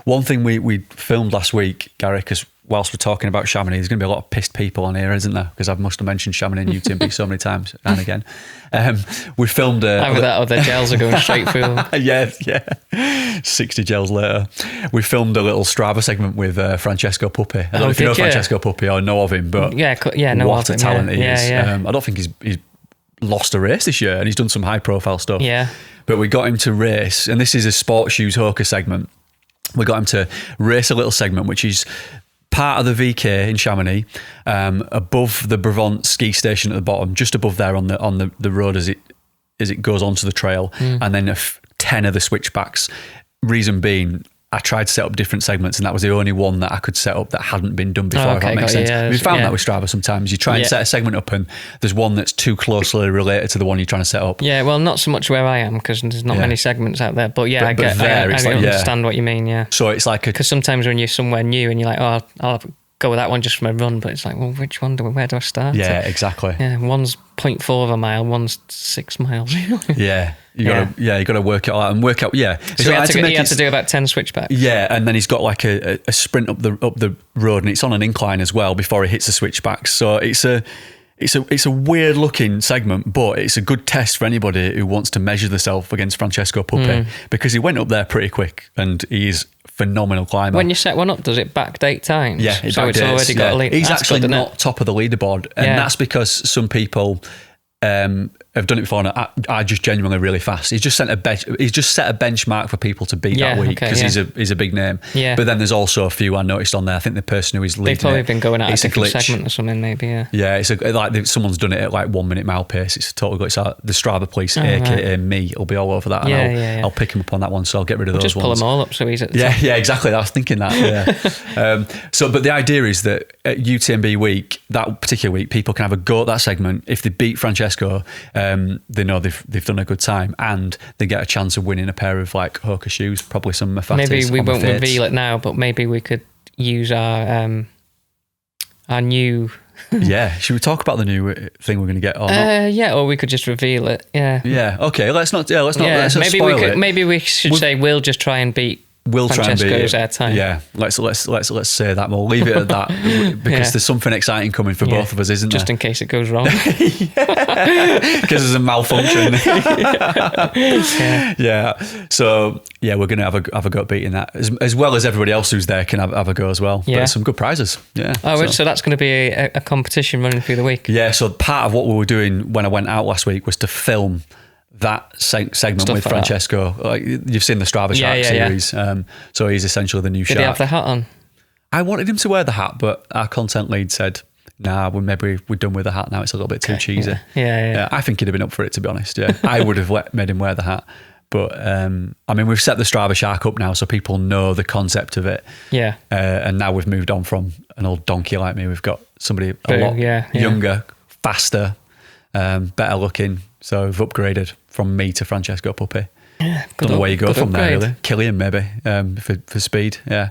One thing we filmed last week, Gary, because whilst we're talking about Chamonix, there's going to be a lot of pissed people on here, isn't there? Because I must have mentioned Chamonix and UTMB so many times and again. We filmed the gels are going straight through them. Yeah. 60 gels later. We filmed a little Strava segment with Francesco Puppi. I don't know if you know Francesco Puppi or know of him, but what a talent he is. I don't think he's lost a race this year, and he's done some high profile stuff. Yeah. But we got him to race, and this is a sports shoes hawker segment. We got him to race a little segment, which is part of the VK in Chamonix, above the Brevant ski station at the bottom, just above there on the road as it goes onto the trail, and then 10 of the switchbacks. Reason being, I tried to set up different segments, and that was the only one that I could set up that hadn't been done before, if that makes sense. We found that with Strava sometimes. You try and set a segment up, and there's one that's too closely related to the one you're trying to set up. Yeah, well, not so much where I am, because there's not many segments out there. But I understand what you mean, So it's like because sometimes when you're somewhere new and you're like, oh, I'll go with that one just from a run, but it's like, well, where do I start? Yeah, exactly. Yeah, one's 0.4 of a mile, one's 6 miles. You got to work it out and work out. Yeah, so he had to do about 10 switchbacks. Yeah, and then he's got like a sprint up the road, and it's on an incline as well before he hits the switchbacks. So it's a weird looking segment, but it's a good test for anybody who wants to measure themselves against Francesco Puppi, because he went up there pretty quick, and he's phenomenal climber. When you set one up, does it backdate times? Yeah, it's already got a lead. He's actually not top of the leaderboard, and that's because some people have done it before, and are just genuinely really fast. He's just set a benchmark for people to beat that week, because he's a big name. Yeah. But then there's also a few I noticed on there. I think the person who is leading, they've probably been going at a different segment or something, maybe. Yeah, it's like someone's done it at like 1 minute mile pace. It's a total glitch. So the Strava police, aka me, will be all over that, and I'll pick him up on that one. So I'll get rid of those just ones. Pull them all up so he's at the top. Yeah, exactly. I was thinking that. Yeah. But the idea is that at UTMB week, that particular week, people can have a go at that segment. If they beat Francesco, they know they've done a good time, and they get a chance of winning a pair of like Hoka shoes, probably some Mafatis. Maybe we won't reveal it now, but maybe we could use our new. Should we talk about the new thing we're going to get? Or not? Or we could just reveal it. Yeah. Okay. Let's not spoil it. Maybe we should say we'll just try and beat we'll try and Francesco's be airtime. Yeah, let's say that. We'll leave it at that because there's something exciting coming for both of us, isn't there? Just in case it goes wrong. Because there's a malfunction. Yeah. So we're going to have a go at beating that as well as everybody else who's there can have a go as well. Yeah. But some good prizes. Yeah. Oh, so that's going to be a competition running through the week. Yeah. So part of what we were doing when I went out last week was to film that segment Stuff with like Francesco. Like, you've seen the Strava Shark series. So he's essentially the new Did shark. he have the hat on? I wanted him to wear the hat, but our content lead said, nah, we're done with the hat now. It's a little bit too cheesy. Yeah. I think he'd have been up for it, to be honest. Yeah, I would have made him wear the hat. But I mean, we've set the Strava Shark up now so people know the concept of it. Yeah. And now we've moved on from an old donkey like me. We've got somebody a lot younger, faster, better looking. So we've upgraded from me to Francesco Puppi. Yeah, don't know where you go from there, really. Killian, maybe, for speed. Yeah.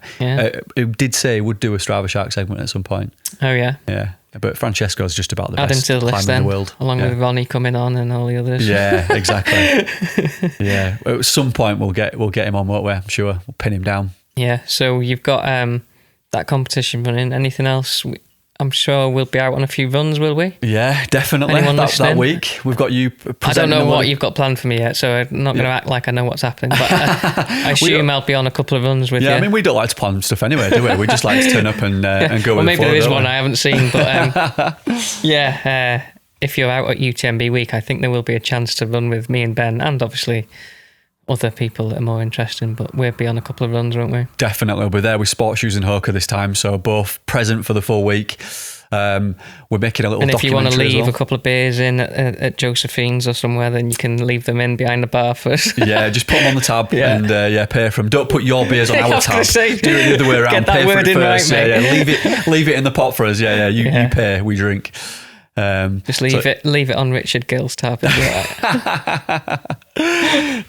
He did say he would do a Strava Shark segment at some point. Oh, yeah. Yeah. But Francesco's just about the Add best him to the list climber in then, the world. along with Ronnie coming on and all the others. Yeah, exactly. Yeah. At some point we'll get him on, won't we? I'm sure. We'll pin him down. Yeah. So you've got that competition running. Anything else? I'm sure we'll be out on a few runs, will we? Yeah, definitely. That week. We've got you presenting. I don't know what you've got planned for me yet, so I'm not going to act like I know what's happening. But I assume I'll be on a couple of runs with you. Yeah, I mean, we don't like to plan stuff anyway, do we? We just like to turn up and go with the flow. Well, maybe there is one I haven't seen. But if you're out at UTMB week, I think there will be a chance to run with me and Ben, and obviously other people that are more interesting, but we'll be on a couple of runs, won't we? Definitely. We'll be there with Sports Shoes and Hoka this time, so both present for the full week. We're making a little documentary. And if you want to leave a couple of beers in at Josephine's or somewhere, then you can leave them in behind the bar first. Yeah, just put them on the tab and pay for them. Don't put your beers on our tab. Do it the other way around. Get that pay word for it in first. Right, mate. Leave it in the pot for us. You pay, we drink. Just leave it on Richard Gill's tab.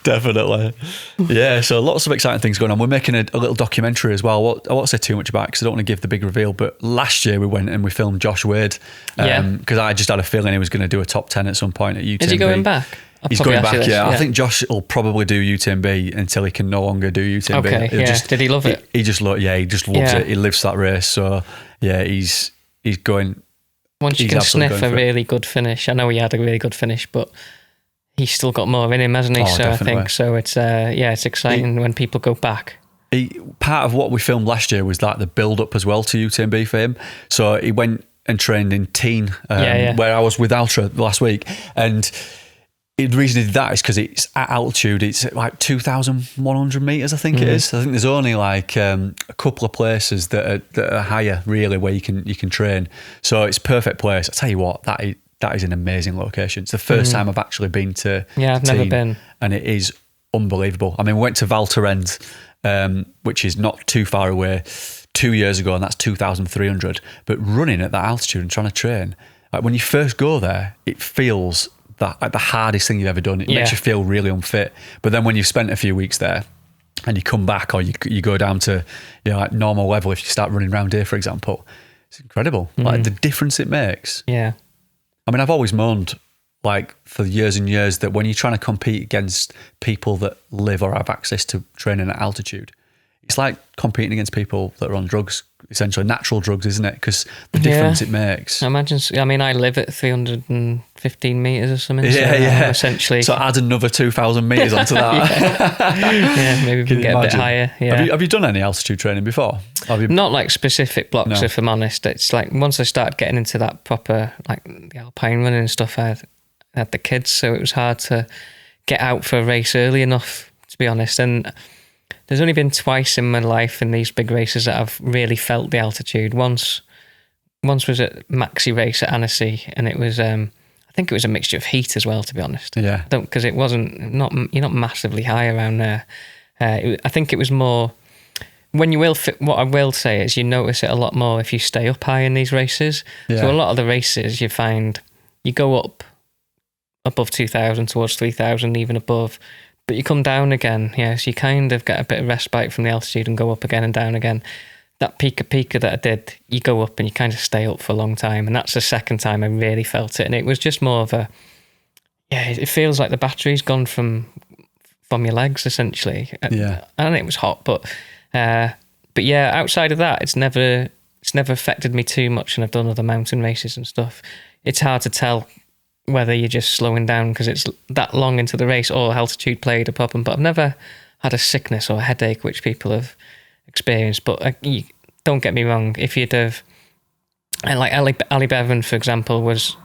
Definitely. Yeah, so lots of exciting things going on. We're making a little documentary as well. I won't say too much about it because I don't want to give the big reveal, but last year we went and we filmed Josh Wade because I just had a feeling he was going to do a top 10 at some point at UTMB. Is he going back? He's going back, yeah. I think Josh will probably do UTMB until he can no longer do UTMB. Okay, did he love it? He just loves it. He lives that race. So, yeah, he's going... Once you can sniff a really good finish, I know he had a really good finish, but he's still got more in him, hasn't he? Definitely. I think so. It's exciting when people go back. Part of what we filmed last year was like the build up as well to UTMB for him. So he went and trained in Teen, where I was with Altra last week, and the reason he did that is because it's at altitude. It's like 2,100 meters, I think it is. I think there's only like a couple of places that are higher, really, where you can train. So it's a perfect place. I tell you what, that is an amazing location. It's the first time I've actually been to. Yeah, I've never been, and it is unbelievable. I mean, we went to Val Thorens, which is not too far away, 2 years ago, and that's 2,300. But running at that altitude and trying to train, like when you first go there, it feels the hardest thing you've ever done. It makes you feel really unfit. But then when you've spent a few weeks there and you come back, or you go down to like normal level, if you start running around here, for example, it's incredible. Like the difference it makes. Yeah. I mean, I've always moaned like for years and years that when you're trying to compete against people that live or have access to training at altitude, it's like competing against people that are on drugs, essentially natural drugs, isn't it? Because the difference it makes. I imagine. I mean, I live at 315 meters or something. Yeah. Essentially. So add another 2,000 meters onto that. Maybe we can get a bit higher. Yeah. Have you done any altitude training before? Not like specific blocks, if I'm honest. It's like once I started getting into that proper, like the alpine running and stuff, I had the kids, so it was hard to get out for a race early enough, to be honest. And there's only been twice in my life in these big races that I've really felt the altitude. Once was at Maxi race at Annecy, and it was I think it was a mixture of heat as well, to be honest. Yeah. Because it wasn't you're not massively high around there. I think it was more when you will fit. What I will say is you notice it a lot more if you stay up high in these races. Yeah. So a lot of the races you find you go up above 2,000 towards 3,000, even above. But you come down again, so you kind of get a bit of respite from the altitude and go up again and down again. That Pika that I did, you go up and you kind of stay up for a long time. And that's the second time I really felt it. And it was just more of it feels like the battery's gone from from your legs essentially. Yeah. And it was hot, but yeah, outside of that, it's never affected me too much, and I've done other mountain races and stuff. It's hard to tell whether you're just slowing down because it's that long into the race or altitude played a problem, but I've never had a sickness or a headache, which people have experienced. But don't get me wrong, if you'd have, like Ali Bevan, for example, was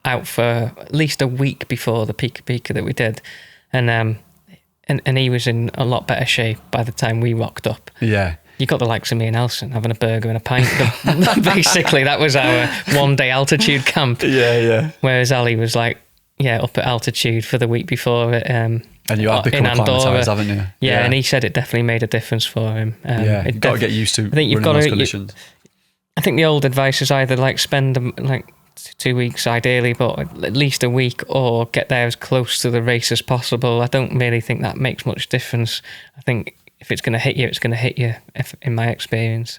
out for at least a week before the Pika that we did, and he was in a lot better shape by the time we rocked up. Yeah. You got the likes of me and Nelson having a burger and a pint. Basically, that was our 1 day altitude camp. Yeah. Whereas Ali was like, up at altitude for the week before it. And you have become acclimatised, haven't you? Yeah, and he said it definitely made a difference for him. You've got to get used to running those conditions. I think the old advice is either like spend like 2 weeks ideally, but at least a week, or get there as close to the race as possible. I don't really think that makes much difference. I think if it's going to hit you, it's going to hit you, in my experience,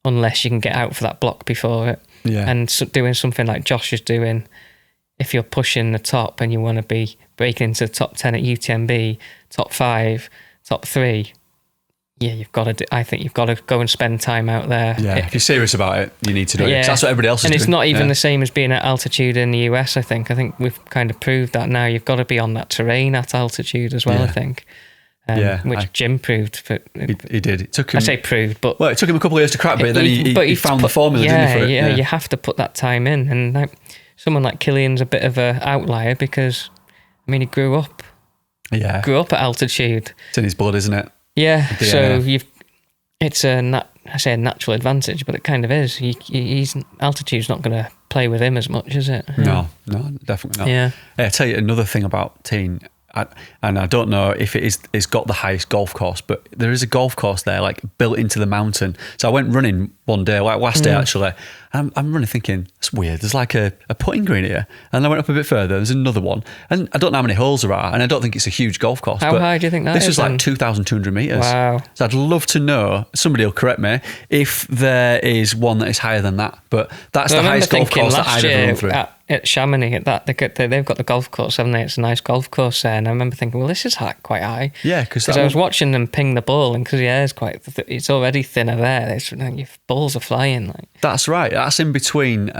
unless you can get out for that block before it. Yeah. And so doing something like Josh is doing, if you're pushing the top and you want to be breaking into the top 10 at UTMB, top 5, top 3, I think you've got to go and spend time out there. Yeah, if you're serious about it, you need to do it. 'Cause that's what everybody else is doing. And it's not even the same as being at altitude in the US, I think. I think we've kind of proved that now. You've got to be on that terrain at altitude as well, I think. Which Jim proved. He did. It took him, I say proved, but... Well, it took him a couple of years to crack, but then he found the formula, didn't he, for it? Yeah, you have to put that time in. And like, someone like Killian's a bit of an outlier because, I mean, he grew up at altitude. It's in his blood, isn't it? Yeah, so it's a natural advantage, but it kind of is. He's altitude's not going to play with him as much, is it? No, definitely not. Yeah. I'll tell you another thing about Teen, and I don't know if it's got the highest golf course, but there is a golf course there, like built into the mountain. So I went running one day, like last day actually, and I'm running thinking, that's weird. There's like a putting green here. And I went up a bit further, there's another one. And I don't know how many holes there are, and I don't think it's a huge golf course. How high do you think that is? This was like 2,200 metres. Wow. So I'd love to know, somebody will correct me, if there is one that is higher than that. But that's the highest golf course that I've ever run through. At Chamonix, they've got the golf course, haven't they? It's a nice golf course there. And I remember thinking, well, this is quite high. Yeah, because I was watching them ping the ball, and because it's already thinner there. Your balls are flying. Like. That's right. That's in between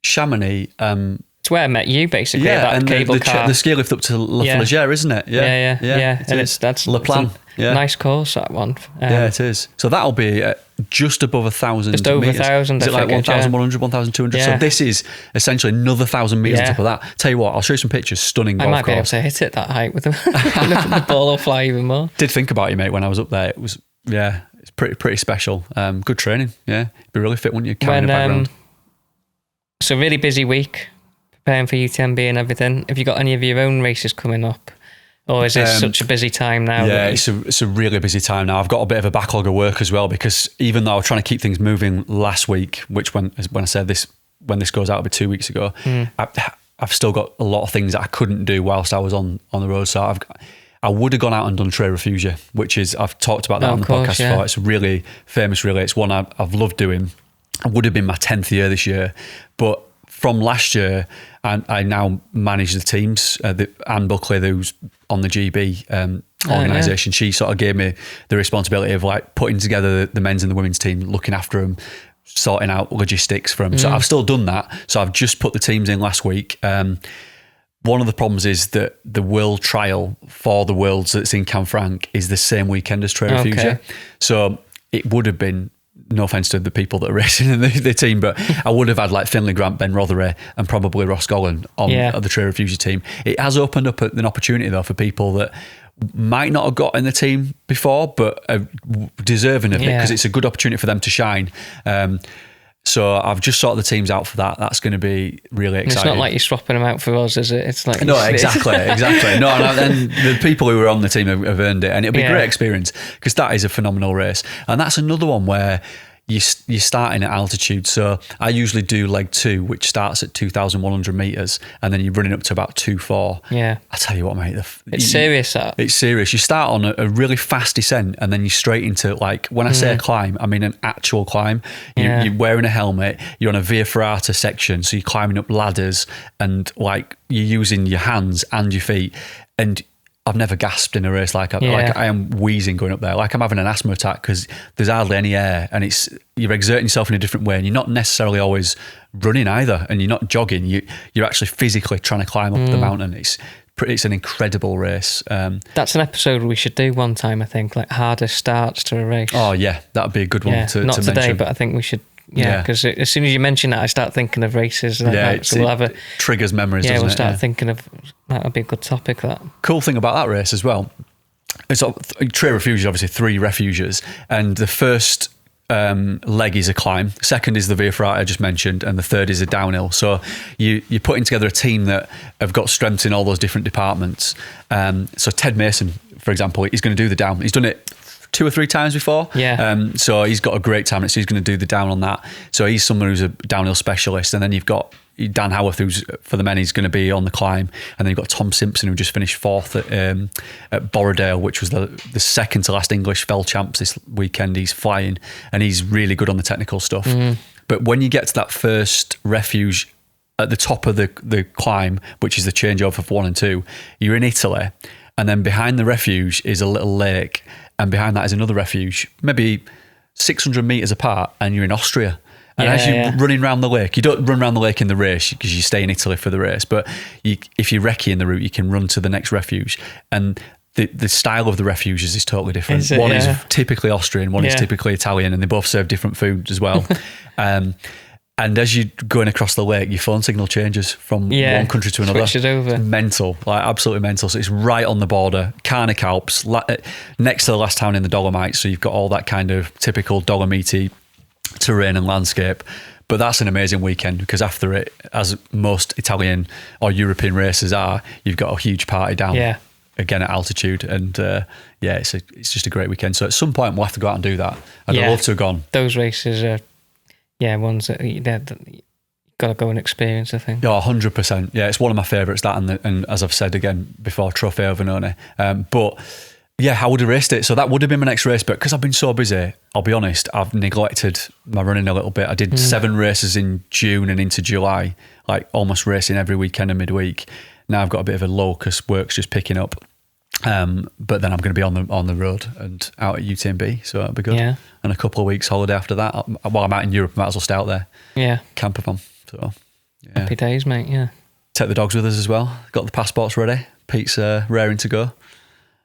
Chamonix. It's where I met you, basically. Yeah, that and cable car. The ski lift up to La Flagère, isn't it? Yeah. And that's Le Plan. Nice course, that one. Yeah, it is. So that'll be just above 1,000 just over meters. 1,000. Is it like 1,100, 1,200? So this is essentially another 1,000 meters on top of that. Tell you what, I'll show you some pictures. Stunning golf course. I might be able to hit it that height with the ball will fly even more. Did think about you, mate, when I was up there. It was, it's pretty special. Good training. Yeah, be really fit, wouldn't you? Carrying a background. It's a really busy week preparing for UTMB and everything. Have you got any of your own races coming up? Or is it such a busy time now? Yeah, it's a really busy time now. I've got a bit of a backlog of work as well, because even though I was trying to keep things moving last week, which when I said this, when this goes out, it'll be 2 weeks ago, I've still got a lot of things that I couldn't do whilst I was on the road. So I would have gone out and done Tre Refugi, which is, I've talked about that on the podcast before. It's a really famous relay. It's one I've loved doing. It would have been my 10th year this year, but from last year, I now manage the teams. Anne Buckley, who's on the GB organisation, she sort of gave me the responsibility of like putting together the men's and the women's team, looking after them, sorting out logistics for them. So I've still done that. So I've just put the teams in last week. One of the problems is that the world trial for the Worlds that's in Canfranc is the same weekend as Tre Refugi. Okay. So it would have been, no offence to the people that are racing in the team, but I would have had like Finlay, Grant, Ben Rothery and probably Ross Gollan on the Tre Refugi team. It has opened up an opportunity though for people that might not have got in the team before, but are deserving of it, because it's a good opportunity for them to shine. So I've just sorted the teams out for that. That's going to be really exciting. It's not like you're swapping them out for us, is it? It's like no, exactly. No, and the people who are on the team have earned it, and it'll be a great experience, because that is a phenomenal race. And that's another one where you're starting at altitude. So I usually do leg 2, which starts at 2,100 meters, and then you're running up to about 2,400. Yeah. I tell you what, mate. It's serious, that. It's serious. You start on a really fast descent, and then you're straight into, like, when I say a climb, I mean an actual climb. You're wearing a helmet, you're on a Via Ferrata section, so you're climbing up ladders, and like you're using your hands and your feet. And I've never gasped in a race like I am wheezing going up there, like I'm having an asthma attack because there's hardly any air, and you're exerting yourself in a different way, and you're not necessarily always running either, and you're not jogging. You're actually physically trying to climb up the mountain. It's an incredible race. That's an episode we should do one time, I think, like hardest starts to a race. Oh yeah, that'd be a good one to not today, mention. but I think we should. Yeah, because as soon as you mention that, I start thinking of races. So we'll have a triggers memories. Yeah, doesn't we'll it? start thinking of that. Would be a good topic. That cool thing about that race as well. It's Tre Refugi, obviously 3 refuges, and the first leg is a climb. Second is the Via Ferrata I just mentioned, and the third is a downhill. So you're putting together a team that have got strengths in all those different departments. So Ted Mason, for example, he's going to do the down. He's done it 2 or 3 times before. So he's got a great time. So he's going to do the down on that. So he's someone who's a downhill specialist. And then you've got Dan Howarth, who's for the men, he's going to be on the climb. And then you've got Tom Simpson, who just finished 4th at Borrowdale, which was the second to last English fell champs this weekend. He's flying, and he's really good on the technical stuff. But when you get to that first refuge at the top of the climb, which is the changeover for 1 and 2, you're in Italy. And then behind the refuge is a little lake. And behind that is another refuge, maybe 600 metres apart, and you're in Austria. And as you're running around the lake, you don't run around the lake in the race because you stay in Italy for the race. But if you're recce in the route, you can run to the next refuge. And the style of the refuges is totally different. One is typically Austrian, one is typically Italian, and they both serve different food as well. And as you're going across the lake, your phone signal changes from one country to another. Switches over. It's mental, like absolutely mental. So it's right on the border, Carnic Alps, next to the last town in the Dolomites. So you've got all that kind of typical Dolomiti terrain and landscape. But that's an amazing weekend because after it, as most Italian or European races are, you've got a huge party down again at altitude. And it's just a great weekend. So at some point we'll have to go out and do that. I'd love to have gone. Those races are... ones that you've got to go and experience, I think. Oh, 100%. Yeah, it's one of my favourites, that and as I've said again before, Trofeo Venone. But yeah, I would have raced it. So that would have been my next race. But because I've been so busy, I'll be honest, I've neglected my running a little bit. I did 7 races in June and into July, like almost racing every weekend and midweek. Now I've got a bit of a lull because work's just picking up. But then I'm going to be on the road and out at UTMB, so that'll be good. Yeah. And a couple of weeks holiday after that. While I'm out in Europe, I might as well stay out there. Yeah. Camper van. So yeah. Happy days, mate. Yeah. Take the dogs with us as well. Got the passports ready. Pete's raring to go.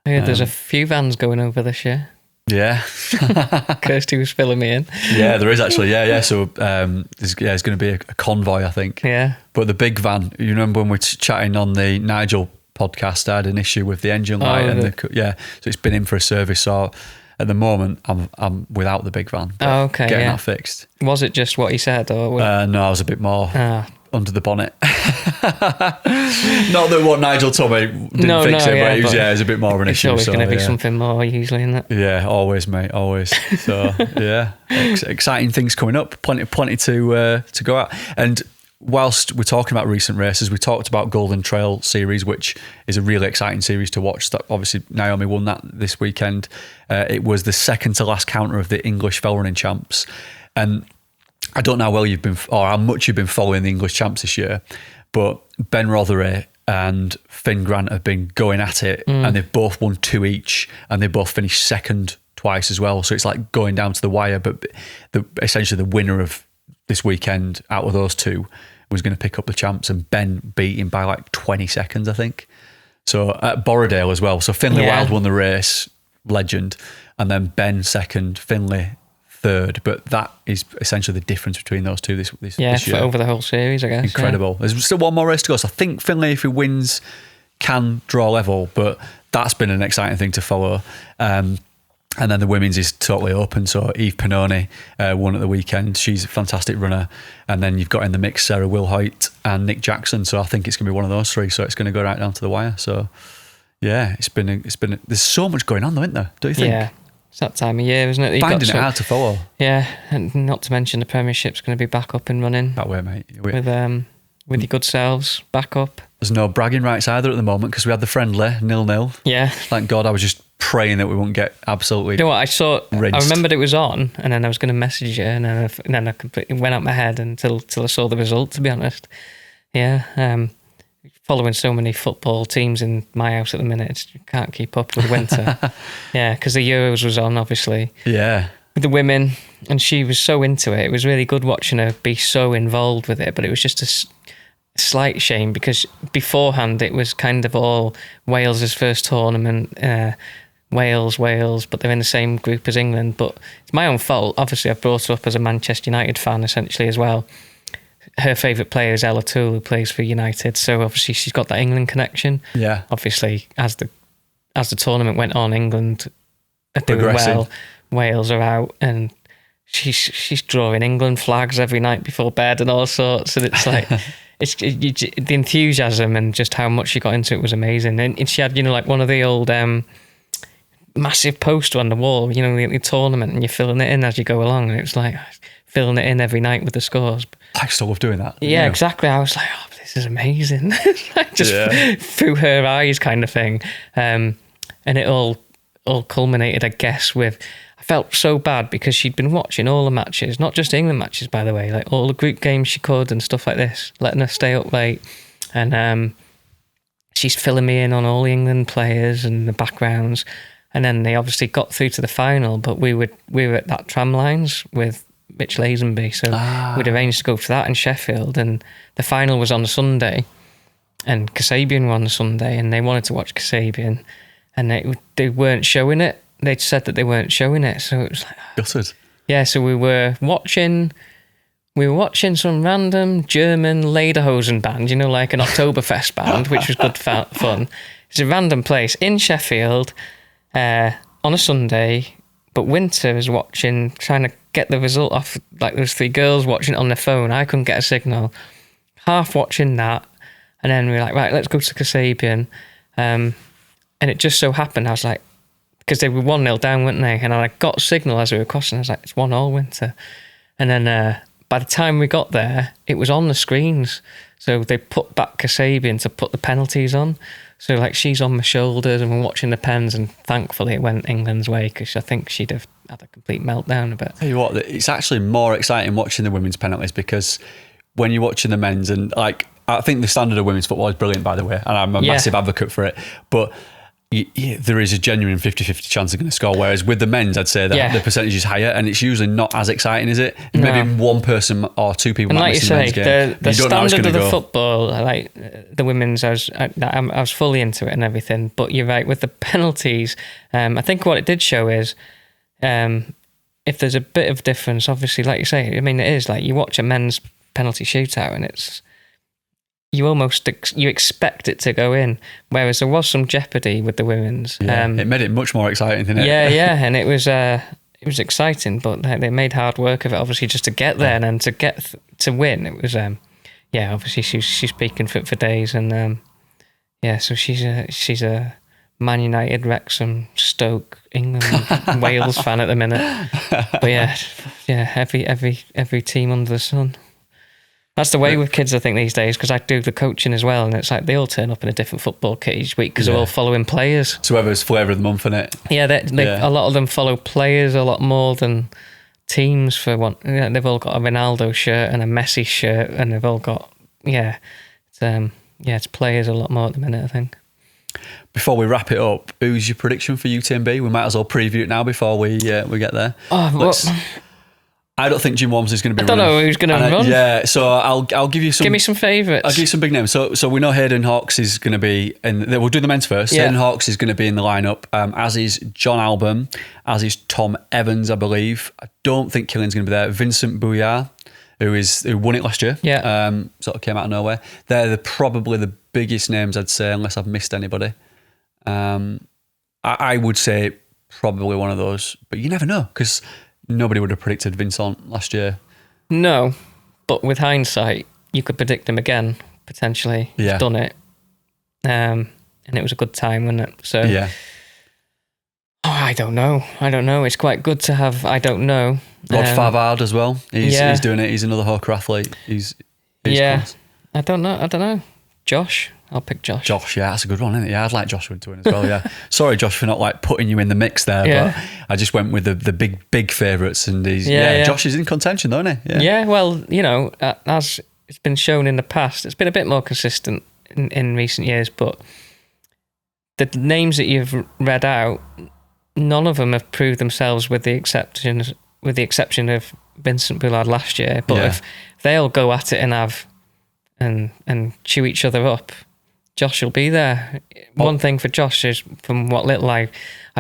Yeah, there's a few vans going over this year. Yeah. Kirsty was filling me in. Yeah, there is actually. Yeah. So there's going to be a convoy, I think. Yeah. But the big van, you remember when we were chatting on the Nigel podcast, I had an issue with the engine light so it's been in for a service. So at the moment I'm without the big van. Okay, getting that fixed. Was it just what he said, or no, I was a bit more under the bonnet. Not that what Nigel told me didn't fix it, but it was a bit more of an issue. It's always going to be something more usually, isn't it? Yeah, always, mate, always. So yeah, exciting things coming up. Plenty to go out. And whilst we're talking about recent races, we talked about Golden Trail Series, which is a really exciting series to watch. That obviously Naomi won that this weekend. It was the second to last counter of the English Fell Running Champs. And I don't know how well you've been, or how much you've been following the English Champs this year, but Ben Rothery and Finn Grant have been going at it, and they've both won 2 each, and they both finished second twice as well. So it's like going down to the wire, but essentially the winner of this weekend out of those 2 was going to pick up the champs, and Ben beat him by like 20 seconds, I think. So at Borrowdale as well. So Finlay Wild won the race, legend, and then Ben second, Finlay third. But that is essentially the difference between those 2 this year. Over the whole series, I guess. Incredible. There's still one more race to go. So I think Finlay, if he wins, can draw level, but that's been an exciting thing to follow. And then the women's is totally open. So Eve Pannoni won at the weekend. She's a fantastic runner. And then you've got in the mix Sarah Wilhoit and Nick Jackson. So I think it's going to be one of those 3. So it's going to go right down to the wire. So yeah, it's been. There's so much going on though, isn't there? Don't you think? Yeah, it's that time of year, isn't it? Finding it hard to follow. Yeah, and not to mention the Premiership's going to be back up and running. That way, mate. With your good selves back up. There's no bragging rights either at the moment because we had the friendly 0-0. Yeah. Thank God. I was just praying that we wouldn't get absolutely. You know what? rinsed. I remembered it was on, and then I was going to message you, and then I completely went out my head until I saw the result. To be honest, yeah. following so many football teams in my house at the minute. You can't keep up with winter. Yeah, because the Euros was on, obviously. Yeah. With the women, and she was so into it. It was really good watching her be so involved with it, but it was just a slight shame because beforehand it was kind of all Wales's first tournament, Wales, but they're in the same group as England. But it's my own fault. Obviously, I've brought her up as a Manchester United fan, essentially, as well. Her favourite player is Ella Toole, who plays for United. So obviously she's got that England connection. Yeah. Obviously, as the tournament went on, England are doing well. Wales are out, and she's drawing England flags every night before bed and all sorts. And it's like the enthusiasm and just how much she got into it was amazing. And she had, like one of the old massive poster on the wall, the tournament, and you're filling it in as you go along. And it was like filling it in every night with the scores. I still love doing that. Yeah, exactly. I was like, oh, this is amazing. Just through her eyes kind of thing. And it all culminated, I guess, with... I felt so bad because she'd been watching all the matches, not just England matches, by the way, like all the group games she could and stuff like this, letting her stay up late. And she's filling me in on all the England players and the backgrounds. And then they obviously got through to the final, but we were at that tram lines with Mitch Lazenby. So we'd arranged to go to that in Sheffield. And the final was on a Sunday. And Kasabian won on Sunday. And they wanted to watch Kasabian. And they weren't showing it. They'd said that they weren't showing it, so it was like... Gutted. Yeah, so we were watching some random German lederhosen band, like an Oktoberfest band, which was good fun. It's a random place in Sheffield on a Sunday, but Winter was watching, trying to get the result off. Like, there was 3 girls watching it on their phone. I couldn't get a signal. Half watching that, and then we were like, right, let's go to Kasabian. And it just so happened, I was like... Because they were 1-0 down, weren't they? And I got a signal as we were crossing. I was like, it's 1-1 Winter. And then by the time we got there, it was on the screens. So they put back Kasabian to put the penalties on. So like she's on my shoulders and we're watching the pens, and thankfully it went England's way because I think she'd have had a complete meltdown a bit. Tell you what, it's actually more exciting watching the women's penalties because when you're watching the men's, and like I think the standard of women's football is brilliant, by the way, and I'm a massive advocate for it, but there is a genuine 50-50 chance they're going to score, whereas with the men's I'd say that the percentage is higher, and it's usually not as exciting, is it? Maybe one person or 2 people and might like miss the men's game. The standard of the football, like the women's, I was fully into it and everything, but you're right, with the penalties, I think what it did show is if there's a bit of difference, obviously, like you say, I mean, it is like you watch a men's penalty shootout and it's you expect it to go in, whereas there was some jeopardy with the women's. It made it much more exciting, didn't it? Yeah, and it was exciting, but they made hard work of it, obviously, just to get there and then to get to win. It was obviously she's speaking for days, and so she's a Man United, Wrexham, Stoke, England, Wales fan at the minute. But every team under the sun. That's the way with kids, I think, these days, because I do the coaching as well, and it's like they all turn up in a different football kit each week because they're all following players. So whoever's flavour of the month, innit? Yeah, a lot of them follow players a lot more than teams for one. They've all got a Ronaldo shirt and a Messi shirt, and they've all got, it's players a lot more at the minute, I think. Before we wrap it up, who's your prediction for UTMB? We might as well preview it now before we get there. I don't think Jim Walmsley's going to be running. I don't know who's going to run. Yeah, so I'll give you some... Give me some favourites. I'll give you some big names. So we know Hayden Hawks is going to be... We'll do the men's first. Yeah. Hayden Hawks is going to be in the lineup, as is John Albon, as is Tom Evans, I believe. I don't think Killian's going to be there. Vincent Bouillard, who won it last year. Yeah. Sort of came out of nowhere. They're probably the biggest names, I'd say, unless I've missed anybody. I would say probably one of those, but you never know, because... Nobody would have predicted Vincent last year. No, but with hindsight, you could predict him again, potentially. Yeah. He's done it. And it was a good time, wasn't it? So, yeah. I don't know. It's quite good to have, I don't know. Rod Favard as well. He's doing it. He's another hooker athlete. He's close. I don't know. Josh. I'll pick Josh. Josh, yeah, that's a good one, isn't it? Yeah, I'd like Josh to win as well, yeah. Sorry, Josh, for not like putting you in the mix there, but I just went with the big favourites, and Josh is in contention, though, isn't he? Yeah, well, as it's been shown in the past, it's been a bit more consistent in recent years, but the names that you've read out, none of them have proved themselves with the exception of Vincent Boulard last year. But if they'll go at it and have and chew each other up, Josh will be there. One thing for Josh is, from what little I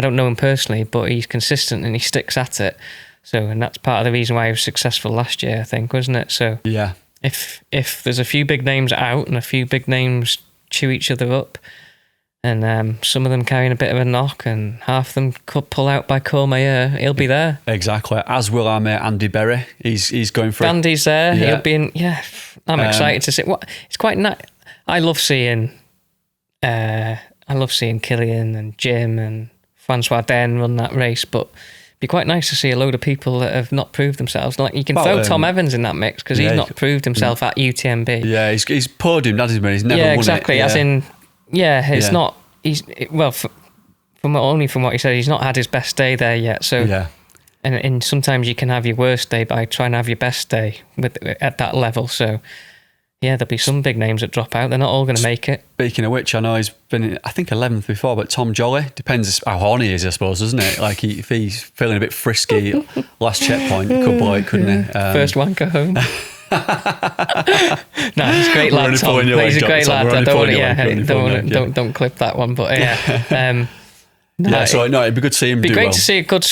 don't know him personally, but he's consistent and he sticks at it. So, and that's part of the reason why he was successful last year, I think, wasn't it? So yeah, if there's a few big names out and a few big names chew each other up, and some of them carrying a bit of a knock, and half of them could pull out by Courmayeur, he'll be there. Exactly. As will our mate Andy Berry. He's going for Andy's there. Yeah. He'll be in. Yeah, I'm excited to see. It's quite nice. I love seeing Killian and Jim and Francois Den run that race, but it'd be quite nice to see a load of people that have not proved themselves. Like, you can throw Tom Evans in that mix because he's not proved himself at UTMB. Yeah, he's podiumed, hasn't he? He's never won exactly. it. Yeah. As in, not. He's from what he said, he's not had his best day there yet. So yeah. And sometimes you can have your worst day by trying to have your best day at that level. So yeah, there'll be some big names that drop out. They're not all going to make it. Speaking of which, I know he's been, I think, 11th before, but Tom Jolly, depends how horny he is, I suppose, doesn't it? Like, if he's feeling a bit frisky last checkpoint, he could blow it, couldn't he? First wanker home. No, he's a great lad, Tom. He's a great lad. I don't clip that one, but yeah. It'd be good to see him do well. It'd be great to see a good,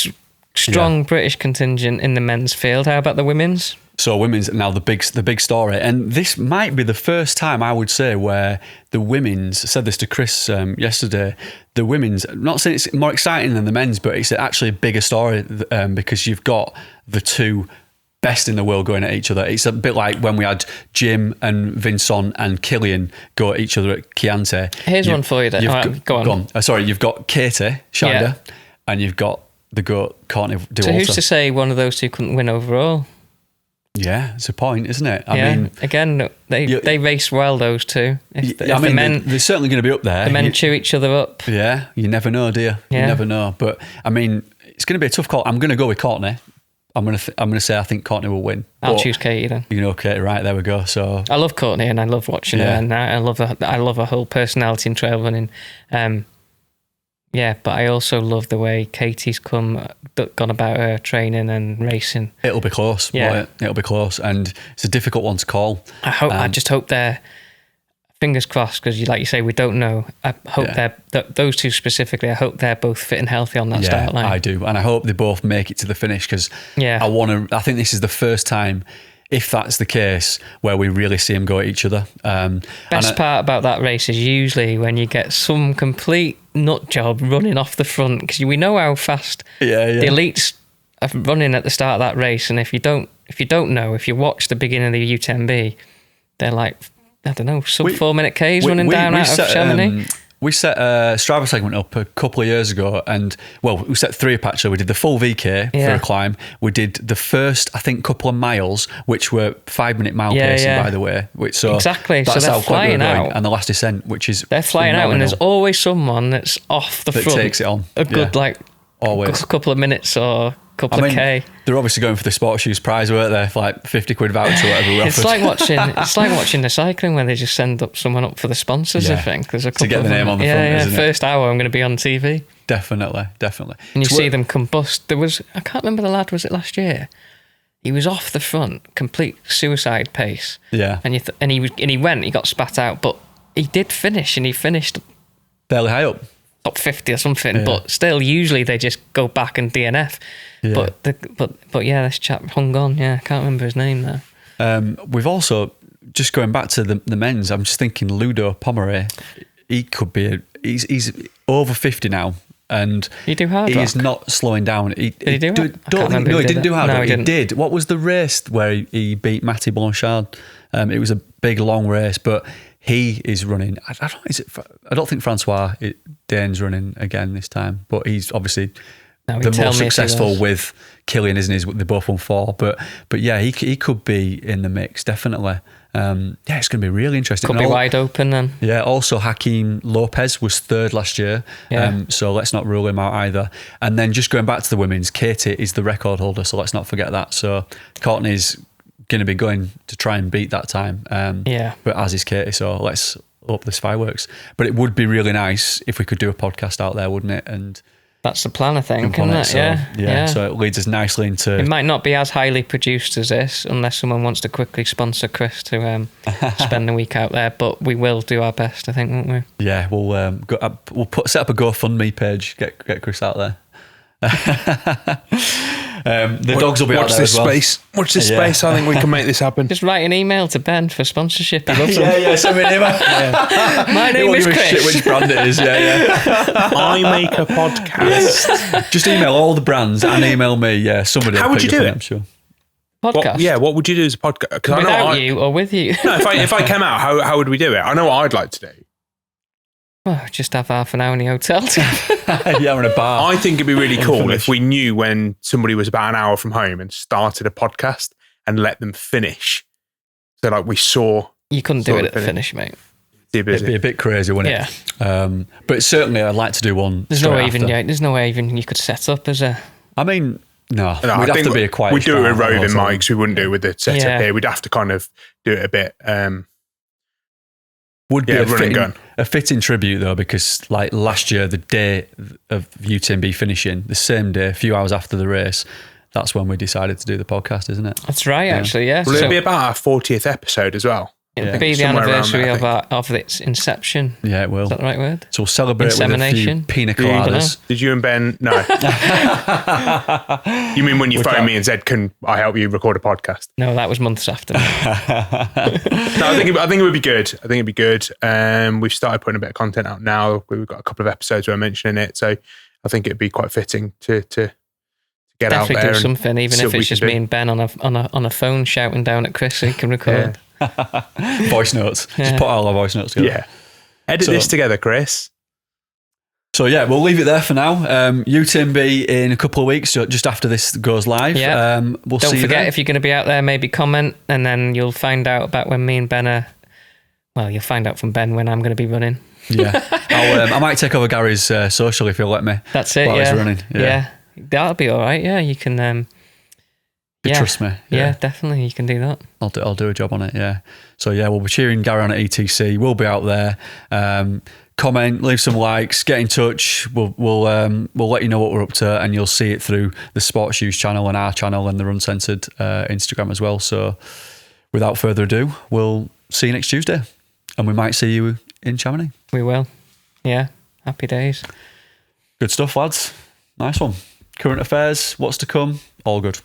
strong British contingent in the men's field. How about the women's? So women's now the big story, and this might be the first time, I would say, where the women's, I said this to Chris yesterday, the women's, I'm not saying it's more exciting than the men's, but it's actually a bigger story because you've got the two best in the world going at each other. It's a bit like when we had Jim and Vincent and Killian go at each other at Chianti. Here's one for you then. Go on. Sorry, you've got Katie Scheider and you've got the goat Courtney Dauwalter. So who's to say one of those two couldn't win overall? Yeah, it's a point, isn't it? I mean, again, they race well, those two. They're certainly going to be up there. The men chew each other up. Yeah, you never know, do you? You never know. But I mean, it's going to be a tough call. I'm going to go with Courtney. I'm going to say I think Courtney will win. I'll choose Katie then. You know, Katie, right? There we go. So I love Courtney and I love watching her, and I love her whole personality in trail running. But I also love the way Katie's gone about her training and racing. It'll be close. Yeah, it'll be close, and it's a difficult one to call. I just hope they're, fingers crossed, because like you say, we don't know. I hope those two specifically, I hope they're both fit and healthy on that start line. I do, and I hope they both make it to the finish, because I think this is the first time, if that's the case, where we really see them go at each other. Best part about that race is usually when you get some complete nut job running off the front, because we know how fast the elites are running at the start of that race, and if you watch the beginning of the UTMB, they're like, I don't know, sub 4 minute Ks running down out of Chamonix. We set a Strava segment up a couple of years ago, and we set 3 up actually. We did the full VK for a climb. We did the first, I think, couple of miles, which were 5 minute mile pacing, by the way. Exactly. So they're flying out. And the last descent, which is they're flying out, and there's always someone that's off the front that takes it on. A good always couple of minutes or couple of K. They're obviously going for the Sports Shoes prize, weren't they? For like 50 quid voucher or whatever. It's like watching the cycling where they just send up someone up for the sponsors. I think there's a couple to get the name on the front. Isn't first hour I'm going to be on TV. Definitely. And you see them combust. I can't remember the lad. Was it last year? He was off the front, complete suicide pace. Yeah. And he got spat out, but he did finish, and he finished fairly high up. Top 50 or something, but still, usually they just go back and DNF. Yeah. But this chap hung on. I can't remember his name now. We've also, just going back to the men's, I'm just thinking Ludo Pomeray. He could be he's over 50 now, and he do hard he's not slowing down. Did he do hard? No, he didn't do hard rock. He did. What was the race where he beat Matty Blanchard? It was a big long race, but he is running. I don't think Francois Dane's running again this time, but he's obviously the most successful with Killian, isn't he? They both won 4, but he could be in the mix, definitely. It's going to be really interesting. Could be wide open then. Yeah. Also, Hakeem Lopez was 3rd last year, so let's not rule him out either. And then just going back to the women's, Katie is the record holder, so let's not forget that. So Courtney's going to be going to try and beat that time. But as is Katie, so let's up this fireworks. But it would be really nice if we could do a podcast out there, wouldn't it? And that's the plan, I think, jump on isn't it. it? So, Yeah. So it leads us nicely into. It might not be as highly produced as this, unless someone wants to quickly sponsor Chris to spend a week out there. But we will do our best, I think, won't we? Yeah, we'll set up a GoFundMe page. Get Chris out there. The dogs will be out there as well. Watch this space. I think we can make this happen. Just write an email to Ben for sponsorship. He loves them. Yeah, send me an email. My name is Chris. Shit which brand it is. I make a podcast. Just email all the brands and email me. Yeah, somebody. How would you do it? I'm sure. Podcast. What would you do as a podcast? Without you or with you? No, if I came out, how would we do it? I know what I'd like to do. Oh, just have half an hour in the hotel. Yeah, we're in a bar. I think it'd be really cool if we knew when somebody was about an hour from home and started a podcast and let them finish. So like we saw. You couldn't do it at the finish, mate. It'd be a bit crazy, wouldn't it? Yeah. But certainly I'd like to do one. There's no way even you could set up as a. I mean, no. We'd have to be a quiet. We'd do it with roving mics. We wouldn't do it with the setup here. We'd have to kind of do it a bit. Would be a fitting tribute though, because like last year, the day of UTMB finishing, the same day, a few hours after the race, that's when we decided to do the podcast, isn't it? That's right, actually, yeah. Will it be about our 40th episode as well? It'll be the anniversary of its inception. Yeah, it will. Is that the right word? So we'll celebrate with a few pina coladas. Did you and Ben? No. You mean when you phoned me and said, "Can I help you record a podcast?" No, that was months after. No, I think it would be good. I think it'd be good. We've started putting a bit of content out now. We've got a couple of episodes where I'm mentioning it, so I think it'd be quite fitting to get out there. Definitely do something, even if it's just me and Ben on a phone shouting down at Chris so he can record. Voice notes. Just put all our voice notes together. Yeah. Edit this together, Chris. So yeah, we'll leave it there for now. UTMB in a couple of weeks, just after this goes live. Yeah. We'll see you. Don't forget, if you're going to be out there, maybe comment, and then you'll find out about when me and Ben are. Well, you'll find out from Ben when I'm going to be running. Yeah, I might take over Gary's social if you'll let me. That's it. While he's running. Yeah, that'll be all right. Yeah, you can. Trust me. Yeah, definitely. You can do that. I'll do a job on it. Yeah. So yeah, we'll be cheering Gary on at ETC. We'll be out there. Comment, leave some likes, get in touch. We'll let you know what we're up to, and you'll see it through the Sports Shoes channel and our channel and the RUNcensored Instagram as well. So without further ado, we'll see you next Tuesday, and we might see you in Chamonix. We will. Yeah. Happy days. Good stuff, lads. Nice one. Current affairs, what's to come, all good.